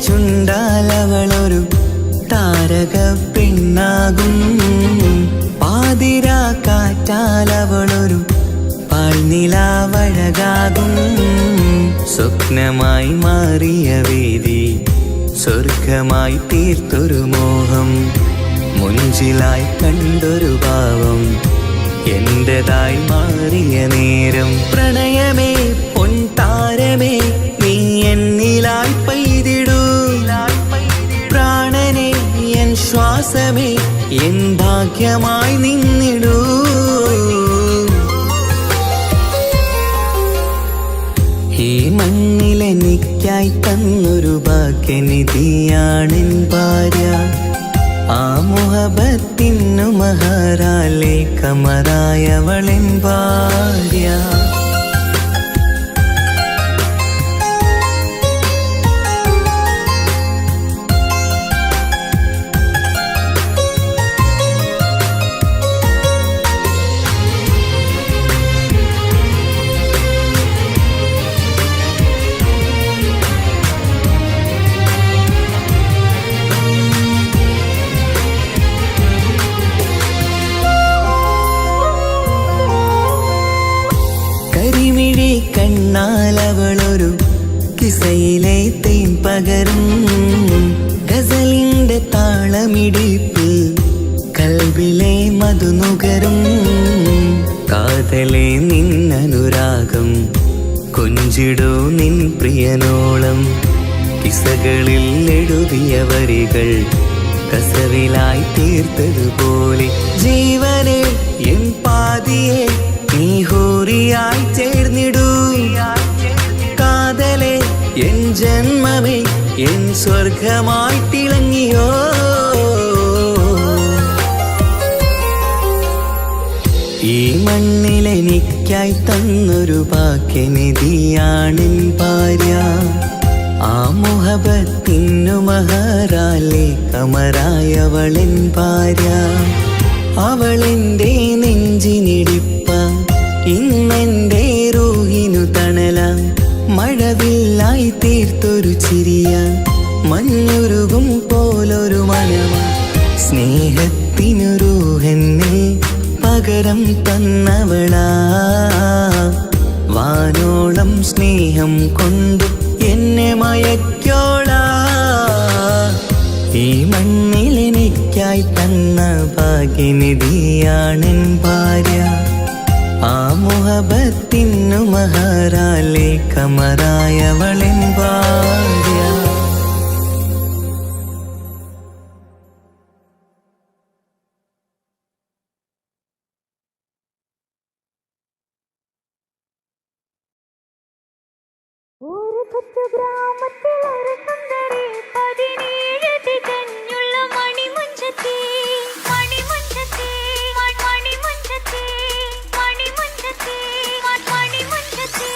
ചുണ്ടാലവളൊരു താരക പെണ്ണാകും. പാതിരാ കാറ്റാലവളൊരു പാൽനിലാവഴകാകും. സ്വപ്നമായി മാറിയ വേദി സ്വർഗമായി തീർത്തൊരു മോഹം. മുഞ്ചിലായി കണ്ടൊരു ഭാവം എന്റേതായി മാറിയ നേരം. പ്രണയമേ പൊൻതാരമേ നീ എന്നിലായി പെയ്തിടൂ. പ്രാണനെ എൻ ശ്വാസമേ എൻ ഭാഗ്യമായി നിന്നിടൂ. ഈ മണ്ണിലെനിക്കായി തന്നൊരു ഭാഗ്യനിധിയാണെൻ ഭാര്യ. ആ മുഹബത്തിനു മഹറാലെ കമറായവളെൻ ഭാര്യ. കണ്ണാലവളൊരു കിസയിലെ തേൻ പകരും. ഗസലിന്റെ താളമിടിപ്പിൽ കൽബിലെ മധുനുകരും. കാതലെ നിന്നനുരാഗം കൊഞ്ചിടൂ നിൻ പ്രിയനോളം. കിസകളിൽ എഴുതിയ വരികൾ കസവിലായി തീർത്തതുപോലെ. ജീവനെ എൻ പാതിയെ നീ ഹൂറിയായി ചേർന്നിടൂ. കാതലെ എൻ ജന്മമേ എൻ സ്വർഗമായി തിളങ്ങിയോ. ഈ മണ്ണിലെനിക്കായി തന്നൊരു ഭാഗ്യനിധിയാണെൻ ഭാര്യ. ആ മുഹബത്തിനു മഹറാലെ കമറായവളെൻ ഭാര്യ. അവളെൻ്റെ നെഞ്ചിനിടിപ്പ, ഇന്നെൻ്റെ റൂഹിനു തണല. മഴവില്ലായി തീർത്തൊരു ചിരിയ, മഞ്ഞുരുകും പോലൊരു മനമ. സ്നേഹത്തിനു റൂഹെന്നെ പകരം തന്നവളാ. വാനോളം സ്നേഹം കൊണ്ട് എന്നെ മയക്കോളാ. ഈ മണ്ണിലെനിക്കായി തന്ന ഭാഗ്യനിധിയാണെൻ ഭാര്യ. ആ മുഹബത്തിനു മഹറാലെ കമറായവളെൻ ഭാര്യ. ഒരു കൊച്ചു ഗ്രാമത്തിലൊരു സുന്ദരി 17 തികഞ്ഞുള്ള മണിമുഞ്ചത്തി മണിമുഞ്ചത്തി മണിമുഞ്ചത്തി മണിമുഞ്ചത്തി മണിമുഞ്ചത്തി.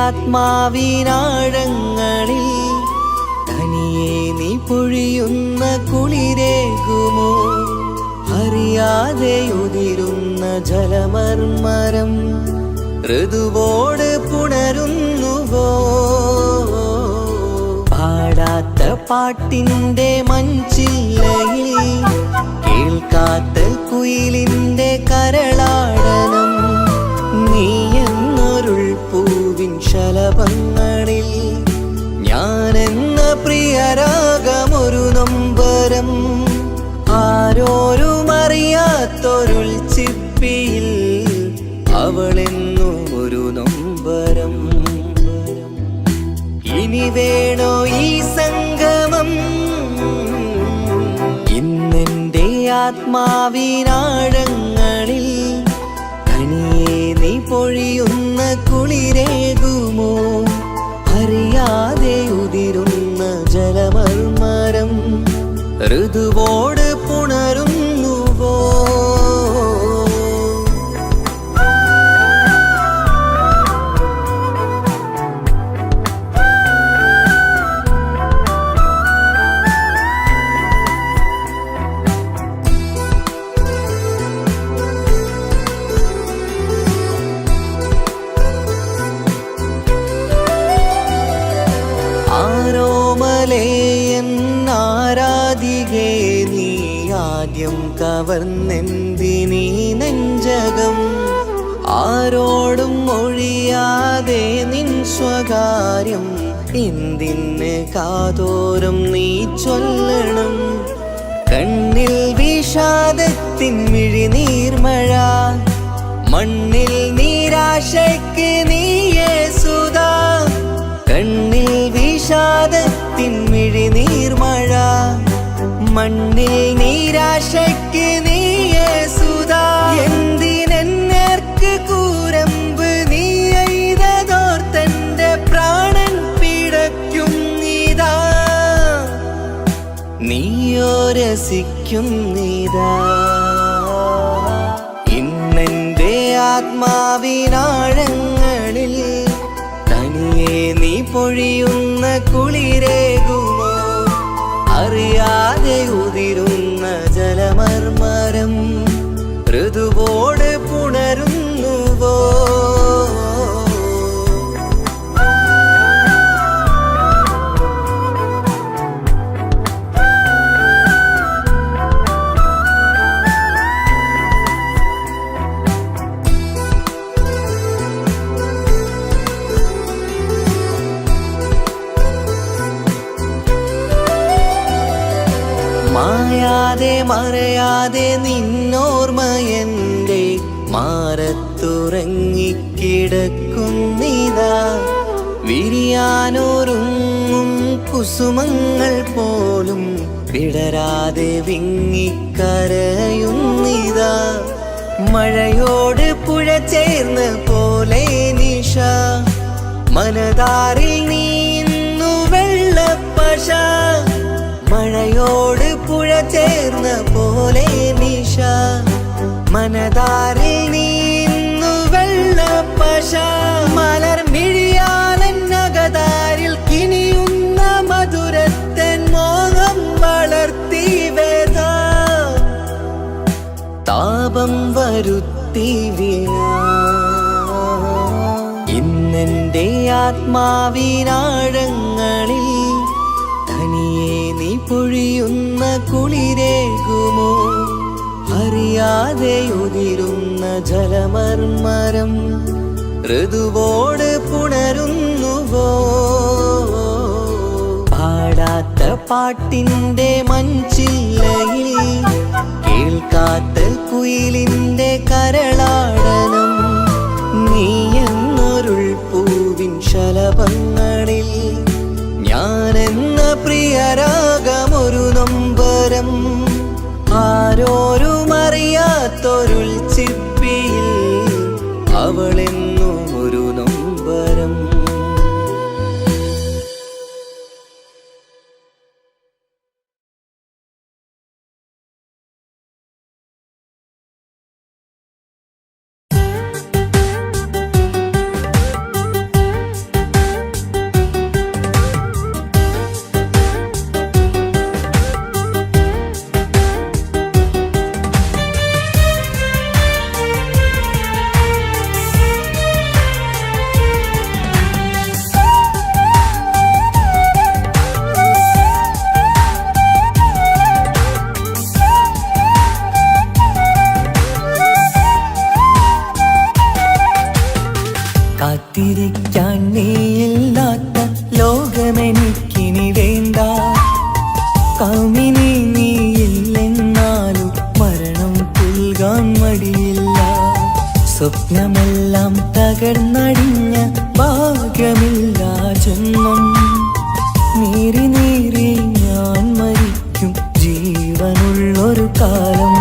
ആത്മാവിനാഴങ്ങളിൽ തനിയെ നീ പൊഴിയുന്ന കുളിരേകുമോ? അറിയാതെ ഉതിരുന്ന ജലമർമരം ഋതുവോട് പുണരുന്നുവോ? പാടാത്ത പാട്ടിന്റെ മഞ്ചില്ലയിൽ കേൾക്കാത്ത കുയിലിന്റെ കരളാടനം നീ എന്നൊരുൾ പൂവിൻ ശലഭങ്ങളിൽ ഞാനെന്ന പ്രിയരാഗമൊരു നൊമ്പരം ആരോരും അറിയാത്തൊരുൾ ചിപ്പിയിൽ അവളെന്നും ഒരു നൊമ്പരം. ഇനി വേണോ ഈ സംഗമം? ഇന്നെന്റെ ആത്മാവിനാഴങ്ങളിൽ തനിയെ നീ പൊഴിയുന്ന കുളിരേകുമോ? അറിയാതെ ഉതിരുന്ന ജലമർമരം ഋതുവോട് പുണരുന്നുവോ? ആരോമലേയൻ ആരാധികേ നീ ആദ്യം കവർന്നെന്തിനീ നെഞ്ചകം? ആരോടും ഒഴിയാതെ നിൻ സ്വകാര്യം എന്തിന് കാതോരം നീ ചൊല്ലണം? കണ്ണിൽ വിഷാദത്തിൻ മിഴിനീർമഴ മണ്ണിൽ നിരാശയ്ക്ക് നീയേ സുധാ. കണ്ണിൽ വിഷാദത്തിൻ മിഴിനീർമഴ മണ്ണിൽ നിരാശയ്ക്ക് നീയേ സുധാ. എന്തിനെന്നേർക്ക് കൂരമ്പ് നീ എയ്തതോർത്തന്റെ പ്രാണൻ പിടയ്ക്കും നീതാ. നീയോ രസിക്കും നീതാ. ഇന്നെന്റെ ആത്മാവിനാഴങ്ങളിൽ തനിയെ നീ പൊഴിയുന്ന കുളിരേകുമോ? അറിയാതെ ഉതിരുന്ന ജലമർമരം ഋതുവോട് പുണരുന്നുവോ? മായാതെ മറയാതെ നിന്നോർമ്മയെന്റെ മാറത്തുറങ്ങിക്കിടക്കുന്നിതാ. വിരിയാനൊരുങ്ങും കുസുമങ്ങൾ പോലും വിടരാതെ വിങ്ങിക്കരയുന്നിതാ. മഴയോട് പുഴ ചേർന്ന പോലെ നിശ മനതാറിൽ നീന്നു വെള്ളപ്പശ. മഴയോട് പുഴ ചേർന്ന പോലെ നിശ മനതാറിൽ നീന്നു വെള്ളപ്പശ. മലർ മിഴിയാലന്നകതാരിൽ കിനിയുന്ന മധുരത്തൻ മോഹം വളർത്തി വേദ താപം വരുത്തി വീണ. ഇന്നെന്റെ ആത്മാവിനാഴങ്ങളിൽ തനിയെ നീ പൊഴിയുന്ന കുളിരേകുമോ? അറിയാതെ ഉതിരുന്ന ജലമർമരം ഋതുവോട് പുണരുന്നുവോ? പാടാത്ത പാട്ടിന്റെ മഞ്ചില്ലയിൽ കേൾക്കാത്ത കുയിലിന്റെ കരളാടനം നീ എന്നൊരുൾ പൂവിൻ ശലഭങ്ങളിൽ ഞാനെന്ന പ്രിയരാഗമൊരു നൊമ്പരം ആരോരും അറിയാത്തൊരുൾ ചിപ്പിയിൽ അവളെന്നും ഒരു നൊമ്പരം. കാത്തിരിക്കാൻ നീയില്ലാത്ത ലോകമെനിക്കിനി വേണ്ട. കാമിനി നീയില്ലെന്നാലും മരണം പുൽകാൻ മടിയില്ല. സ്വപ്നമെല്ലാം തകർന്നടിഞ്ഞ ഭാഗ്യമില്ല ജന്മം. നീറി നീറി ഞാൻ മരിക്കും ജീവനുള്ളൊരു കാലം.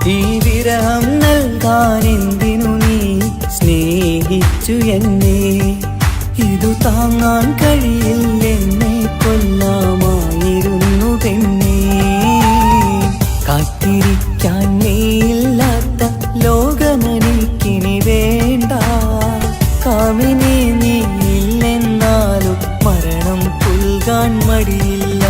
ഈ വിരഹം നൽകാൻ എന്തിനു നീ സ്നേഹിച്ചു എന്നെ? ഇതു താങ്ങാൻ കഴിയില്ലെന്നെ കൊല്ലാമായിരുന്നു പെണ്ണേ. കാത്തിരിക്കാൻ നീയില്ലാത്ത ലോകമെനിക്കിനി വേണ്ട. കാമിനി നീയില്ലെന്നാലും മരണം പുൽകാൻ മടിയില്ല.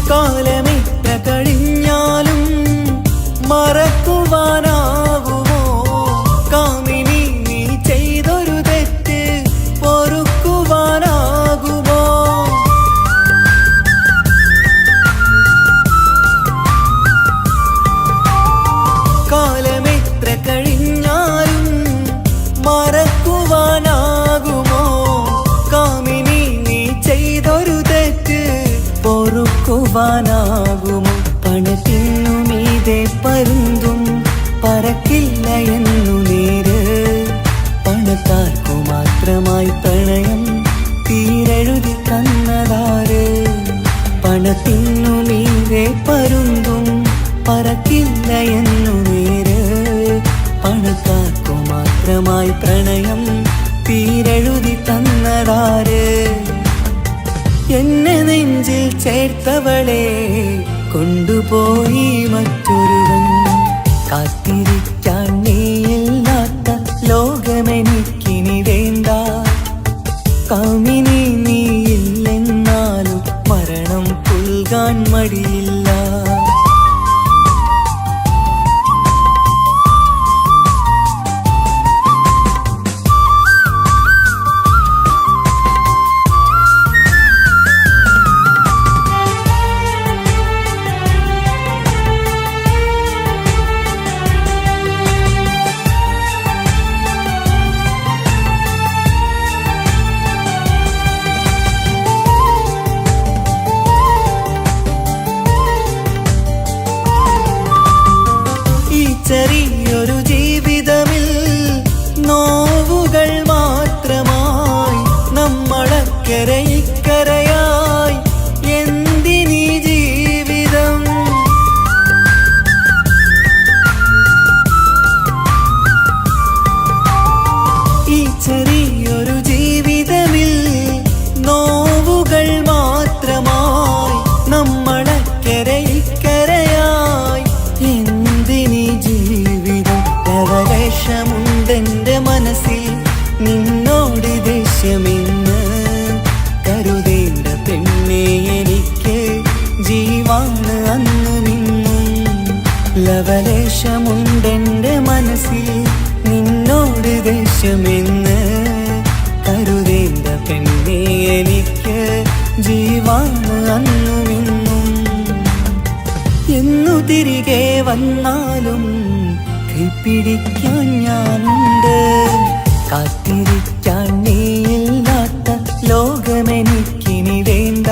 കാലമെത്ര കഴിഞ്ഞാലും മറക്കുവാനാകുമോ? കാമിനി നീ ചെയ്തൊരു തെറ്റ് പൊറുക്കുവാനാകുമോ? കാലമെത്ര കഴിഞ്ഞാലും മറക്കുവാനാകുമോ? കാമിനി നീ ചെയ്തൊരു തെറ്റ് പൊറുക്കുവാനാകുമോ? പണത്തിനു മീതെ പരുന്തും പറക്കില്ല എന്നു നേര്. പണക്കാർക്കു മാത്രമായി പ്രണയം തീരെഴുതി തന്നതാര്? പണത്തിനു മീതെ പരുന്തും പറക്കില്ല എന്നു നേര്. പണക്കാർക്കു മാത്രമായി പ്രണയം തീരെഴുതി തന്നതാര്? എന്നെ നെഞ്ചിൽ ചേർത്തവളെ കൊണ്ടുപോയി മറ്റൊരുവൻ. കാത്തിരിക്കാൻ നീയില്ലാത്ത ലോകമെനിക്കിനി വേണ്ട. കാമിനി നീയില്ലെന്നാലും മരണം പുൽകാൻ മടിയില്ല. ചെറിയൊരു ജീവിതമിൽ നോവുകൾ മാത്രമായി നമ്മളക്കരെ ഇക്കരയായി എന്തിനീ ജീവിതം? ഈ ചെറിയൊരു ജീവിതമിൽ നോവുകൾ മാത്രമായി നമ്മളക്കരെ ഇക്കരയായി എന്തിനീ ജീവിതം? ലവലേശമുണ്ടെന്റെ മനസ്സിൽ നിന്നോട് ദേഷ്യമെന്ന് കരുതേണ്ട പെണ്ണെ എനിക്ക് ജീവാണ് അന്നു നിന്നും. ലവലേശമുണ്ടെന്റെ മനസ്സിൽ നിന്നോട് ദേഷ്യമെന്ന് കരുതേണ്ട പെണ്ണെ എനിക്ക് ജീവാണ് അന്നു നിന്നും. എന്നു തിരികെ വന്നാലും കൈപ്പിടിക്കാൻ ഞാനുണ്ട്. കാത്തിരിക്കാൻ നീയില്ലാത്ത ലോകമെനിക്കിനി വേണ്ട.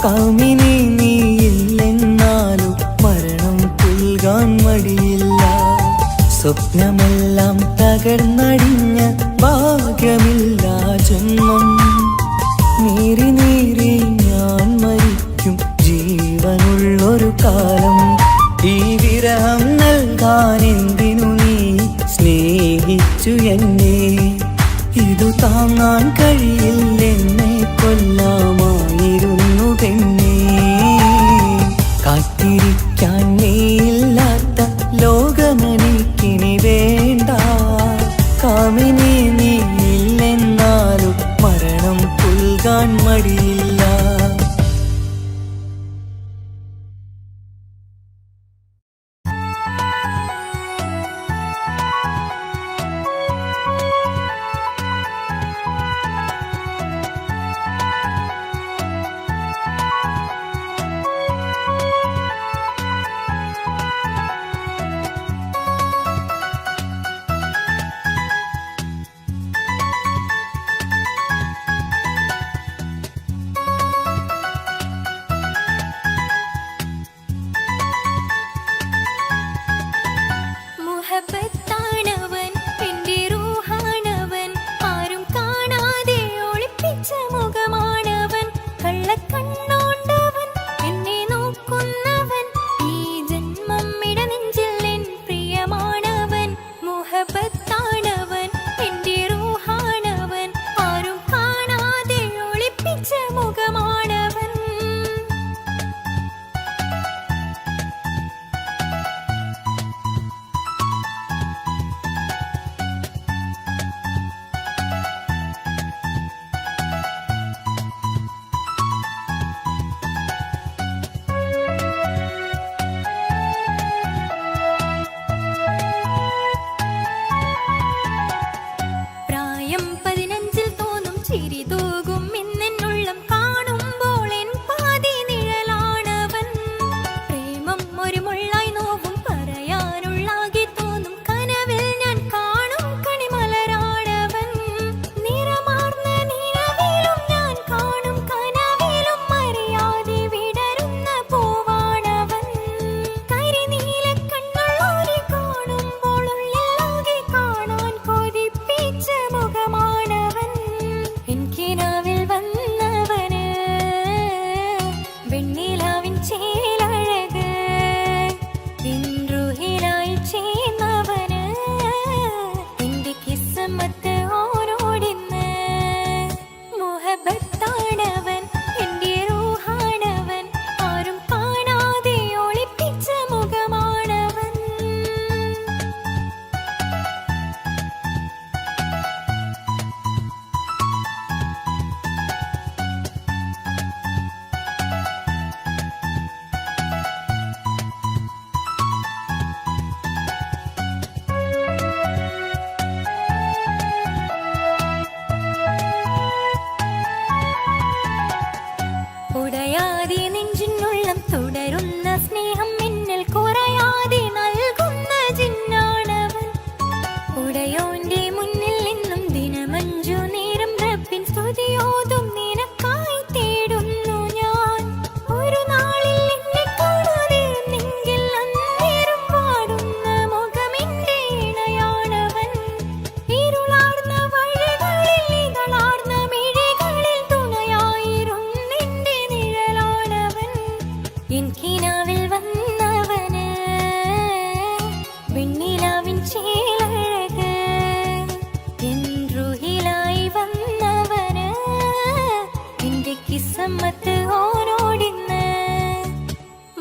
കാമിനി നീയില്ലെന്നാലും മരണം പുൽകാൻ മടിയില്ല. സ്വപ്നമെല്ലാം തകർന്നടിഞ്ഞ ഭാഗ്യമില്ല ജന്മം. നീറി നീറി ഞാൻ മരിക്കും ജീവനുള്ളൊരു കാലം. ഈ വിരഹം നൽകാൻ എന്തിനു നീ സ്നേഹിച്ചു എന്നെ? ഇതു താങ്ങാൻ കഴിയില്ലെന്നെ കൊല്ലാമായിരുന്നു പെണ്ണേ. കാത്തിരിക്കാൻ നീയില്ലാത്ത ലോകമെനിക്കിനി വേണ്ട. മടിയില്ല. മുഹബത്താണവൻ എന്റെ റൂഹാണവൻ ആരും കാണാതെ ഒളിപ്പിച്ച മുഖമാണവൻ കള്ളക്കണ്ണോണ്ടവൻ എന്നെ നോക്കുന്നവൻ ഈ ജന്മം ഇടനെഞ്ചിൽ എൻ പ്രിയമാണവൻ മുഹബത്താണവൻ എന്റെ റൂഹാണവൻ ആരും കാണാതെ ഒളിപ്പിച്ച മുഖമാണവൻ. പ്രായം 15 തോന്നും ചിരി തൂകും ഇന്നെന്നുള്ളം കാണുമ്പോൾ എൻ പാതി നിഴലാണവൻ പ്രേമം ഒരു മുള്ളായി നോവും പറയാനുള്ളാകെ തോന്നും കനവിൽ ഞാൻ കാണും കണിമലരാണവൻ നിറമാർന്ന നിലവിലും ഞാൻ കാണും കനവിലും അറിയാതെ വിടരുന്ന പൂവാണവൻ കരിനീല കണ്ണുള്ളോരെ കാണുമ്പോൾ ഉള്ളിലാകെ കാണാൻ കൊതിപ്പിച്ച മുഖമാണവൻ എനിക്കിനാവിൽ വന്നവന് വെണ്ണിലാവിൻ ചേലഴക് ഇൻറുഹിനായി ചേർന്നവന് എന്റെ കിസ്മത്ത് ഓരോടിന്ന് മുഹബത്താണവൻ എന്റെ റൂഹാണവൻ ആരും കാണാതെ ഒളിപ്പിച്ച മുഖമാണവൻ. ഉടയാതെ നെഞ്ചിനുള്ളം തുടരുന്ന സ്നേഹം എന്നിൽ കുറയാതെ നൽകുന്ന ജിന്നാണവൻ ഉടയോന്റെ മുന്നിൽ നിന്നും ദിനമഞ്ചു നേരം റബ്ബിൻ സ്തുതിയോതും നിനക്കായി തേടുന്നു ഞാൻ ഒരു നാളിൽ എന്നെ കാണാതെ നിങ്കിൽ അന്നേരം പാടുന്ന മുഖമെന്റെ ഇണയാണവൻ ഇരുളാർന്ന വഴികളിൽ ഇതളാർന്ന മിഴികളിൽ തുണയായിരുന്നെന്റെ നിഴലാണവൻ എനിക്കിനാവിൽ വന്നവന് വെണ്ണിലാവിൻ ചേലഴക് എൻറുഹിലായി വന്നവന് എന്റെ കിസ്മത്ത് ഓരോടിന്ന്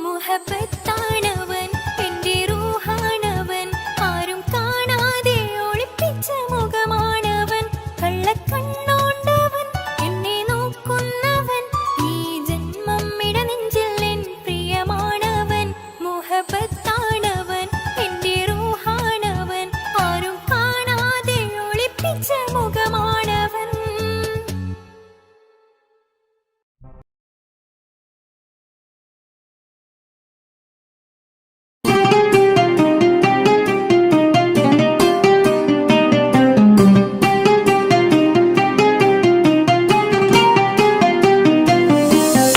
മുഹബത്താണവൻ എന്റെ റൂഹാണവൻ ആരും കാണാതെ ഒളിപ്പിച്ച മുഖമാണവൻ കള്ളക്കണ്ണോണ്ടവൻ എന്നെ നോക്കുന്നവൻ ഈ ജന്മം ഇടനെഞ്ചിൽ എൻ പ്രിയമാണവൻ മുഹബത്താണവൻ എന്റെ റൂഹാണവൻ ആരും കാണാതെ ഒളിപ്പിച്ച മുഖമാണവൻ.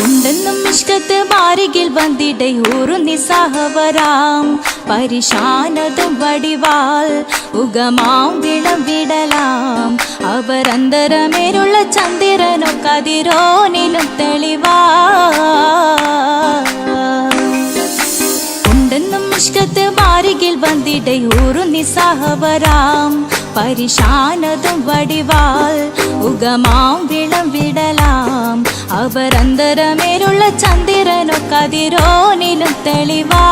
ഉണ്ടെന്നും ഇഷ്കത്ത് ബാരികിൽ വന്നിടയൂറു നിസ്സഹവരാം പരിശാനതും വടിവാൽ ഉഗമാം വിളം വിടലാം അവരന്തരമേലുള്ള ചന്ദ്രനോ കതിരോനിലും തെളിവാ ഉണ്ടെന്നും ഇഷ്കത്ത് ബാരികിൽ വന്നിടയൂറു നിസ്സഹവരാം പരിശാനതും വടിവാൽ ഉഗമാം വിളം വിടലാം അവരന്തരമേലുള്ള ചന്ദ്രനോ കതിരോനിലും തെളിവാ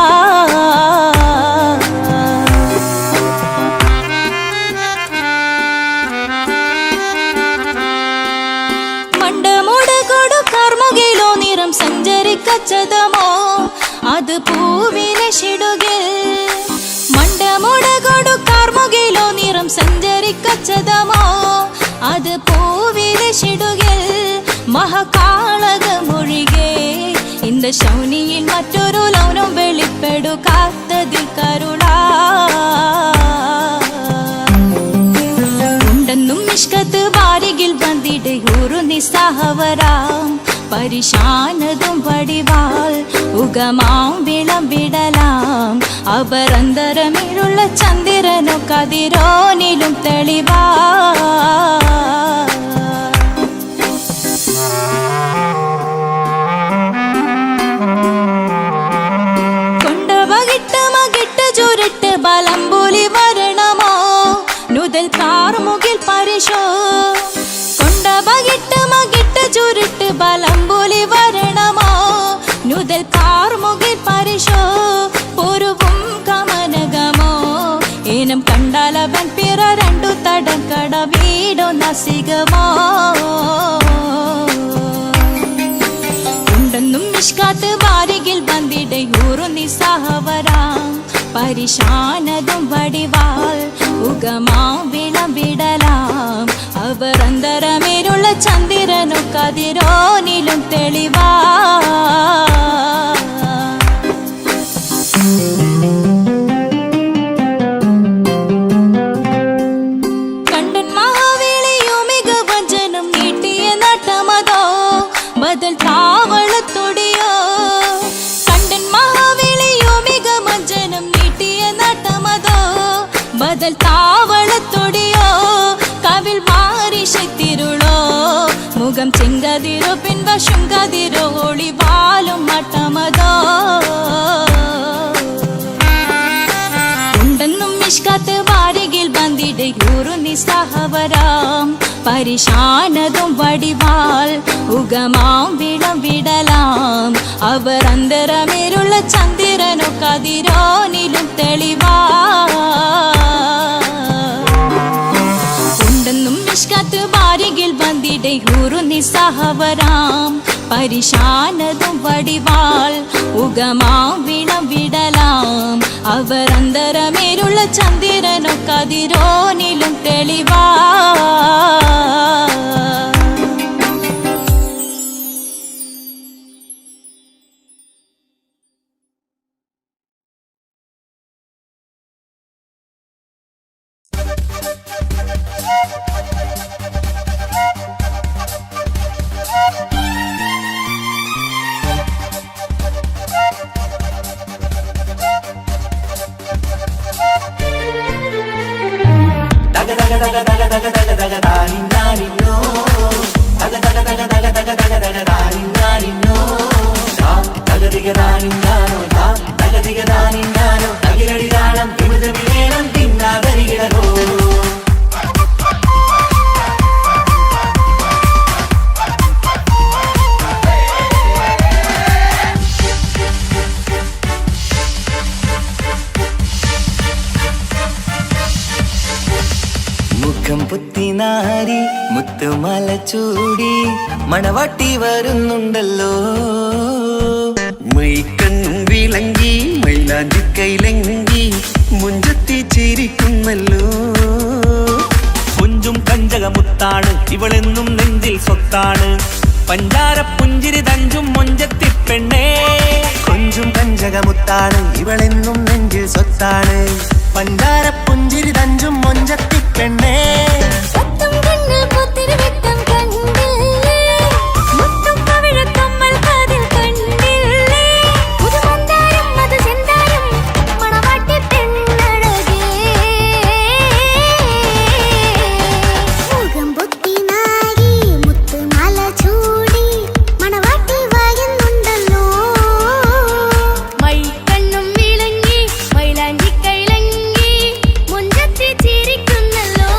മണ്ടമോട് അത് പൂവിലെ ഷിടുകിൽ മണ്ടമുടകൊടു കാർമുകിലോ നിറം സഞ്ചരിക്കച്ചതമോ അത് പൂവിലെ ഷിടുകിൽ മഹകാളകമൊഴികെ இந்த ശൗനിയിൽ മറ്റൊരു ലൗനം വെളിപ്പെടു കാത്തതിൽ കരുളാ ഉണ്ടെന്നും നിഷ്കത്ത് വാരികിൽ വന്നിടെ ഒരു നിസ്സഹവരാം പരിശാനതും വടിവാൾ ഉഗമാം വിളംവിടലാം അപരന്തരമിഴുള്ള ചന്ദ്രനോ കതിരോനിലും തെളിവാ ചുരുട്ട് ബലം പോലി വരണമോ നുതൽ കാർമുകിൽ പരിശോ കൊണ്ട മകിട്ട് ചുരുട്ട് ബലം പോലി വരണമോ നുതൽ കാർമുകിൽ പരിശോ പൊരുവും കമനകമോ ഏനം കണ്ടാലവൻ പിറ രണ്ടു തടക്കട വീടോ നസികമോ ഉണ്ടെന്നും നിഷ്കാത്ത് വാരികിൽ വന്നിടെ ഊറു നിസ്സഹവരാം പരിശാനതും വടിവാൾ ഉഗമാം വിളംവിടലാം അവരന്തരമേലുള്ള ചന്ദ്രനു കതിരോനിലും തെളിവാ കണ്ടൻ മഹാവേളിയോ മികവഞ്ചനം നീട്ടിയ നട്ടമതോ ബദൽ താവളത്തൊടിയോ കണ്ടൻ മഹാവേളിയോ മികവഞ്ചനം ബദൽ താവളത്തൊടിയോ കവിൽ മാറി ശക്തിരുളോ മുഖം ചെങ്കതിരോ പിൻവശം കതിരോ ഒളിവാലും മട്ടമതോ ഉണ്ടെന്നും നിഷ്കാത്ത് വാരികിൽ വന്നിടെ ഒരു നിസ്സഹവരാം പരിശാനതും വടിവാൾ ഉഗമാം വിളംവിടലാം അവരന്തരമേലുള്ള ചന്ദ്രനോ കതിരോനിലും തെളിവാ ഉണ്ടെന്നും നിഷ്കാത്ത് വാരികിൽ വന്നിടെ ഒരു നിസ്സഹവരാം പരിശാനതും വടിവാൾ ഉഗമാം വിളംവിടലാം അവരന്തരമേലുള്ള ചന്ദ്രനോ കതിരോനിലും തെളിവാ പുത്തിനാരി മുത്തുമല ചൂടി മണവാട്ടി വരുന്നുണ്ടല്ലോ മൈക്കണ്ണും വിളങ്ങി മൈലാഞ്ചി കൈലങ്കി മുഞ്ചത്തി ചിരിക്കുന്നല്ലോ കുഞ്ചും കഞ്ചകമുത്താണ് ഇവളെന്നും നെഞ്ചിൽ സ്വത്താണ് പഞ്ചാര പുഞ്ചിരി തഞ്ചും മൊഞ്ചത്തി പെണ്ണേ കൊഞ്ചും കഞ്ചകമുത്താണ് ഇവളെന്നും നെഞ്ചിൽ സ്വത്താണ് പഞ്ചാര പുഞ്ചിരി തഞ്ചും മൊഞ്ചത്തി പെണ്ണേ ചിരിക്കുന്നല്ലോ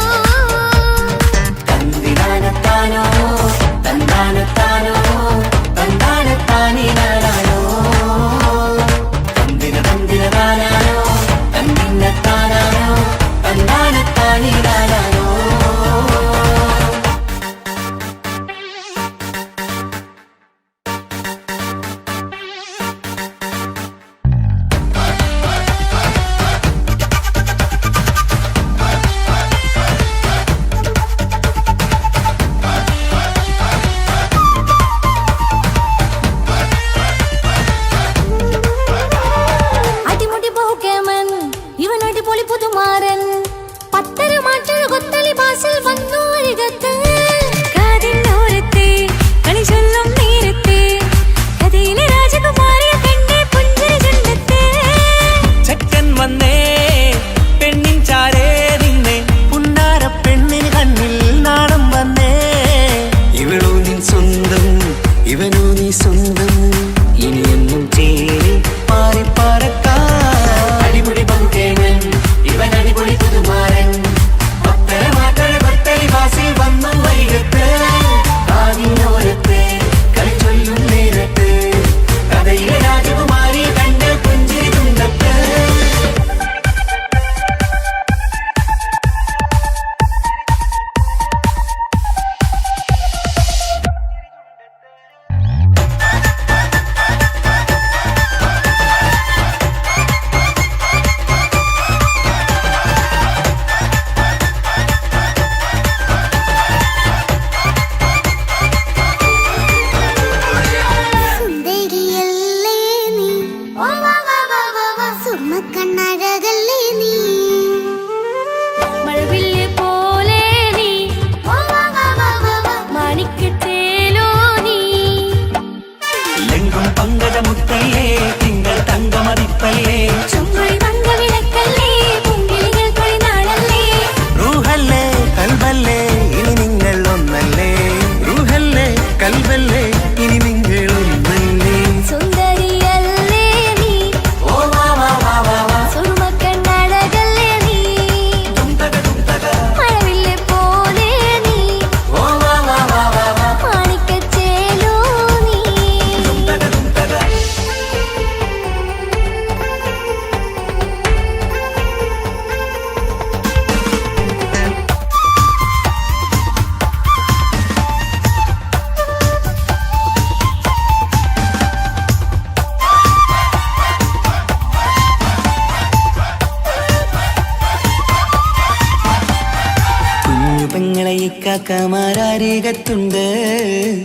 കാക്കമാരരികത്തുണ്ട്.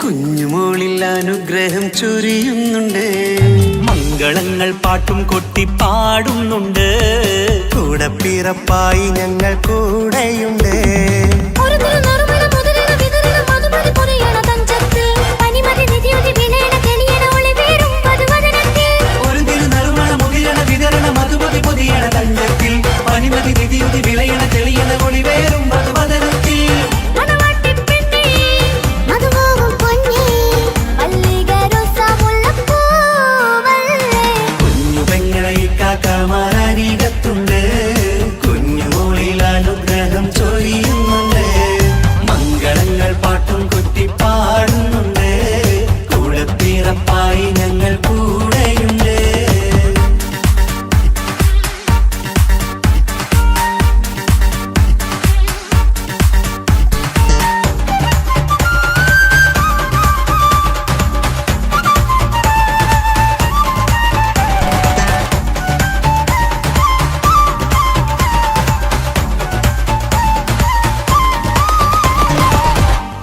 കുഞ്ഞുമോളിൽ അനുഗ്രഹം ചൊരിയുന്നുണ്ട്. മംഗളങ്ങൾ പാട്ടും കൊട്ടി പാടുന്നുണ്ട്. കൂടെ പിറപ്പായി ഞങ്ങൾ കൂടെയുണ്ട്. ഒരു തിരുനറുമണ മുതിരണ വിതരണ മധുമതി പൊറിയണ തഞ്ചത്തിൽ പനിമതി നിധിയുതി വിലയണ തെളിയണ ഒളിവേറും വധുവദനത്തിൽ. ഒരു തിരുനറുമണ മുതിരണ വിതരണ മധുമതി പൊതിയണ തഞ്ചത്തിൽ പനിമതി നിധിയുതി വിളയണ തെളിയണ ഒളിവേറും വധുവദനത്തിൽ. മണവാട്ടിപ്പെണ്ണേ, മധുവാകും പൊന്നേ, മല്ലിക റോസ മുല്ലപ്പൂവല്ലേ. കുഞ്ഞു പെങ്ങളെ കാക്കമാരരികത്തുണ്ട്. കുഞ്ഞുമോളിൽ അനുഗ്രഹം ചൊരിയുന്നുണ്ട്. മംഗളങ്ങൾ പാട്ടും കൊട്ടി പാടുന്നുണ്ട്. കൂടെ പിറപ്പായി ഞങ്ങൾ കൂടെയുണ്ട്.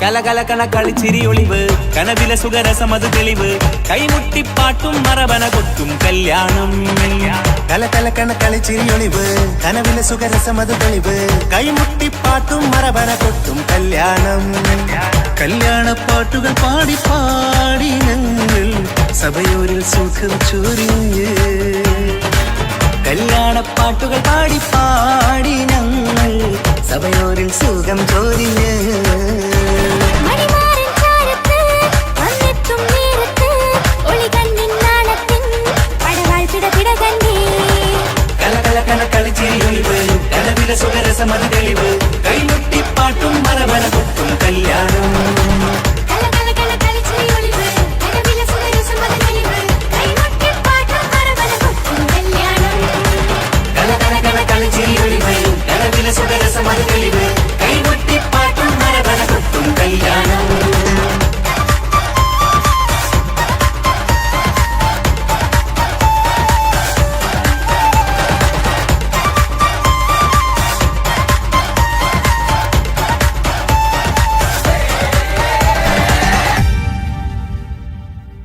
കലകലകണ കളിച്ചിരി ഒളിവ് കനവിലെ സുഖരസമത് തെളിവ് കൈമുട്ടിപ്പാട്ടും മറവന കൊട്ടും കല്യാണം. കലകലക്കണ കളിച്ചിരിയൊളിവ് കനവിലെ സുഖരസമത് തെളിവ് കൈമുട്ടിപ്പാട്ടും മറവന കൊട്ടും കല്യാണം. കല്യാണപ്പാട്ടുകൾ പാടി പാടി ഞങ്ങൾ സഭയോരിൽ സുഖം ചൊരിഞ്ഞ്. കല്യാണപ്പാട്ടുകൾ പാടി പാടി ഞങ്ങൾ സഭയോരിൽ സുഖം ചൊരിഞ്ഞ്. മണിമാരൻ ചാരത്ത് വന്നെത്തും നേരത്ത് ഒളികണ്ണിൻ നാണത്തിൻ പടവാൾ പിടപിട കണ്ടേ. കലകലകണ കളിച്ചിരി ഒളിവ് കനവിലെ സുഖരസമത് തെളിവ്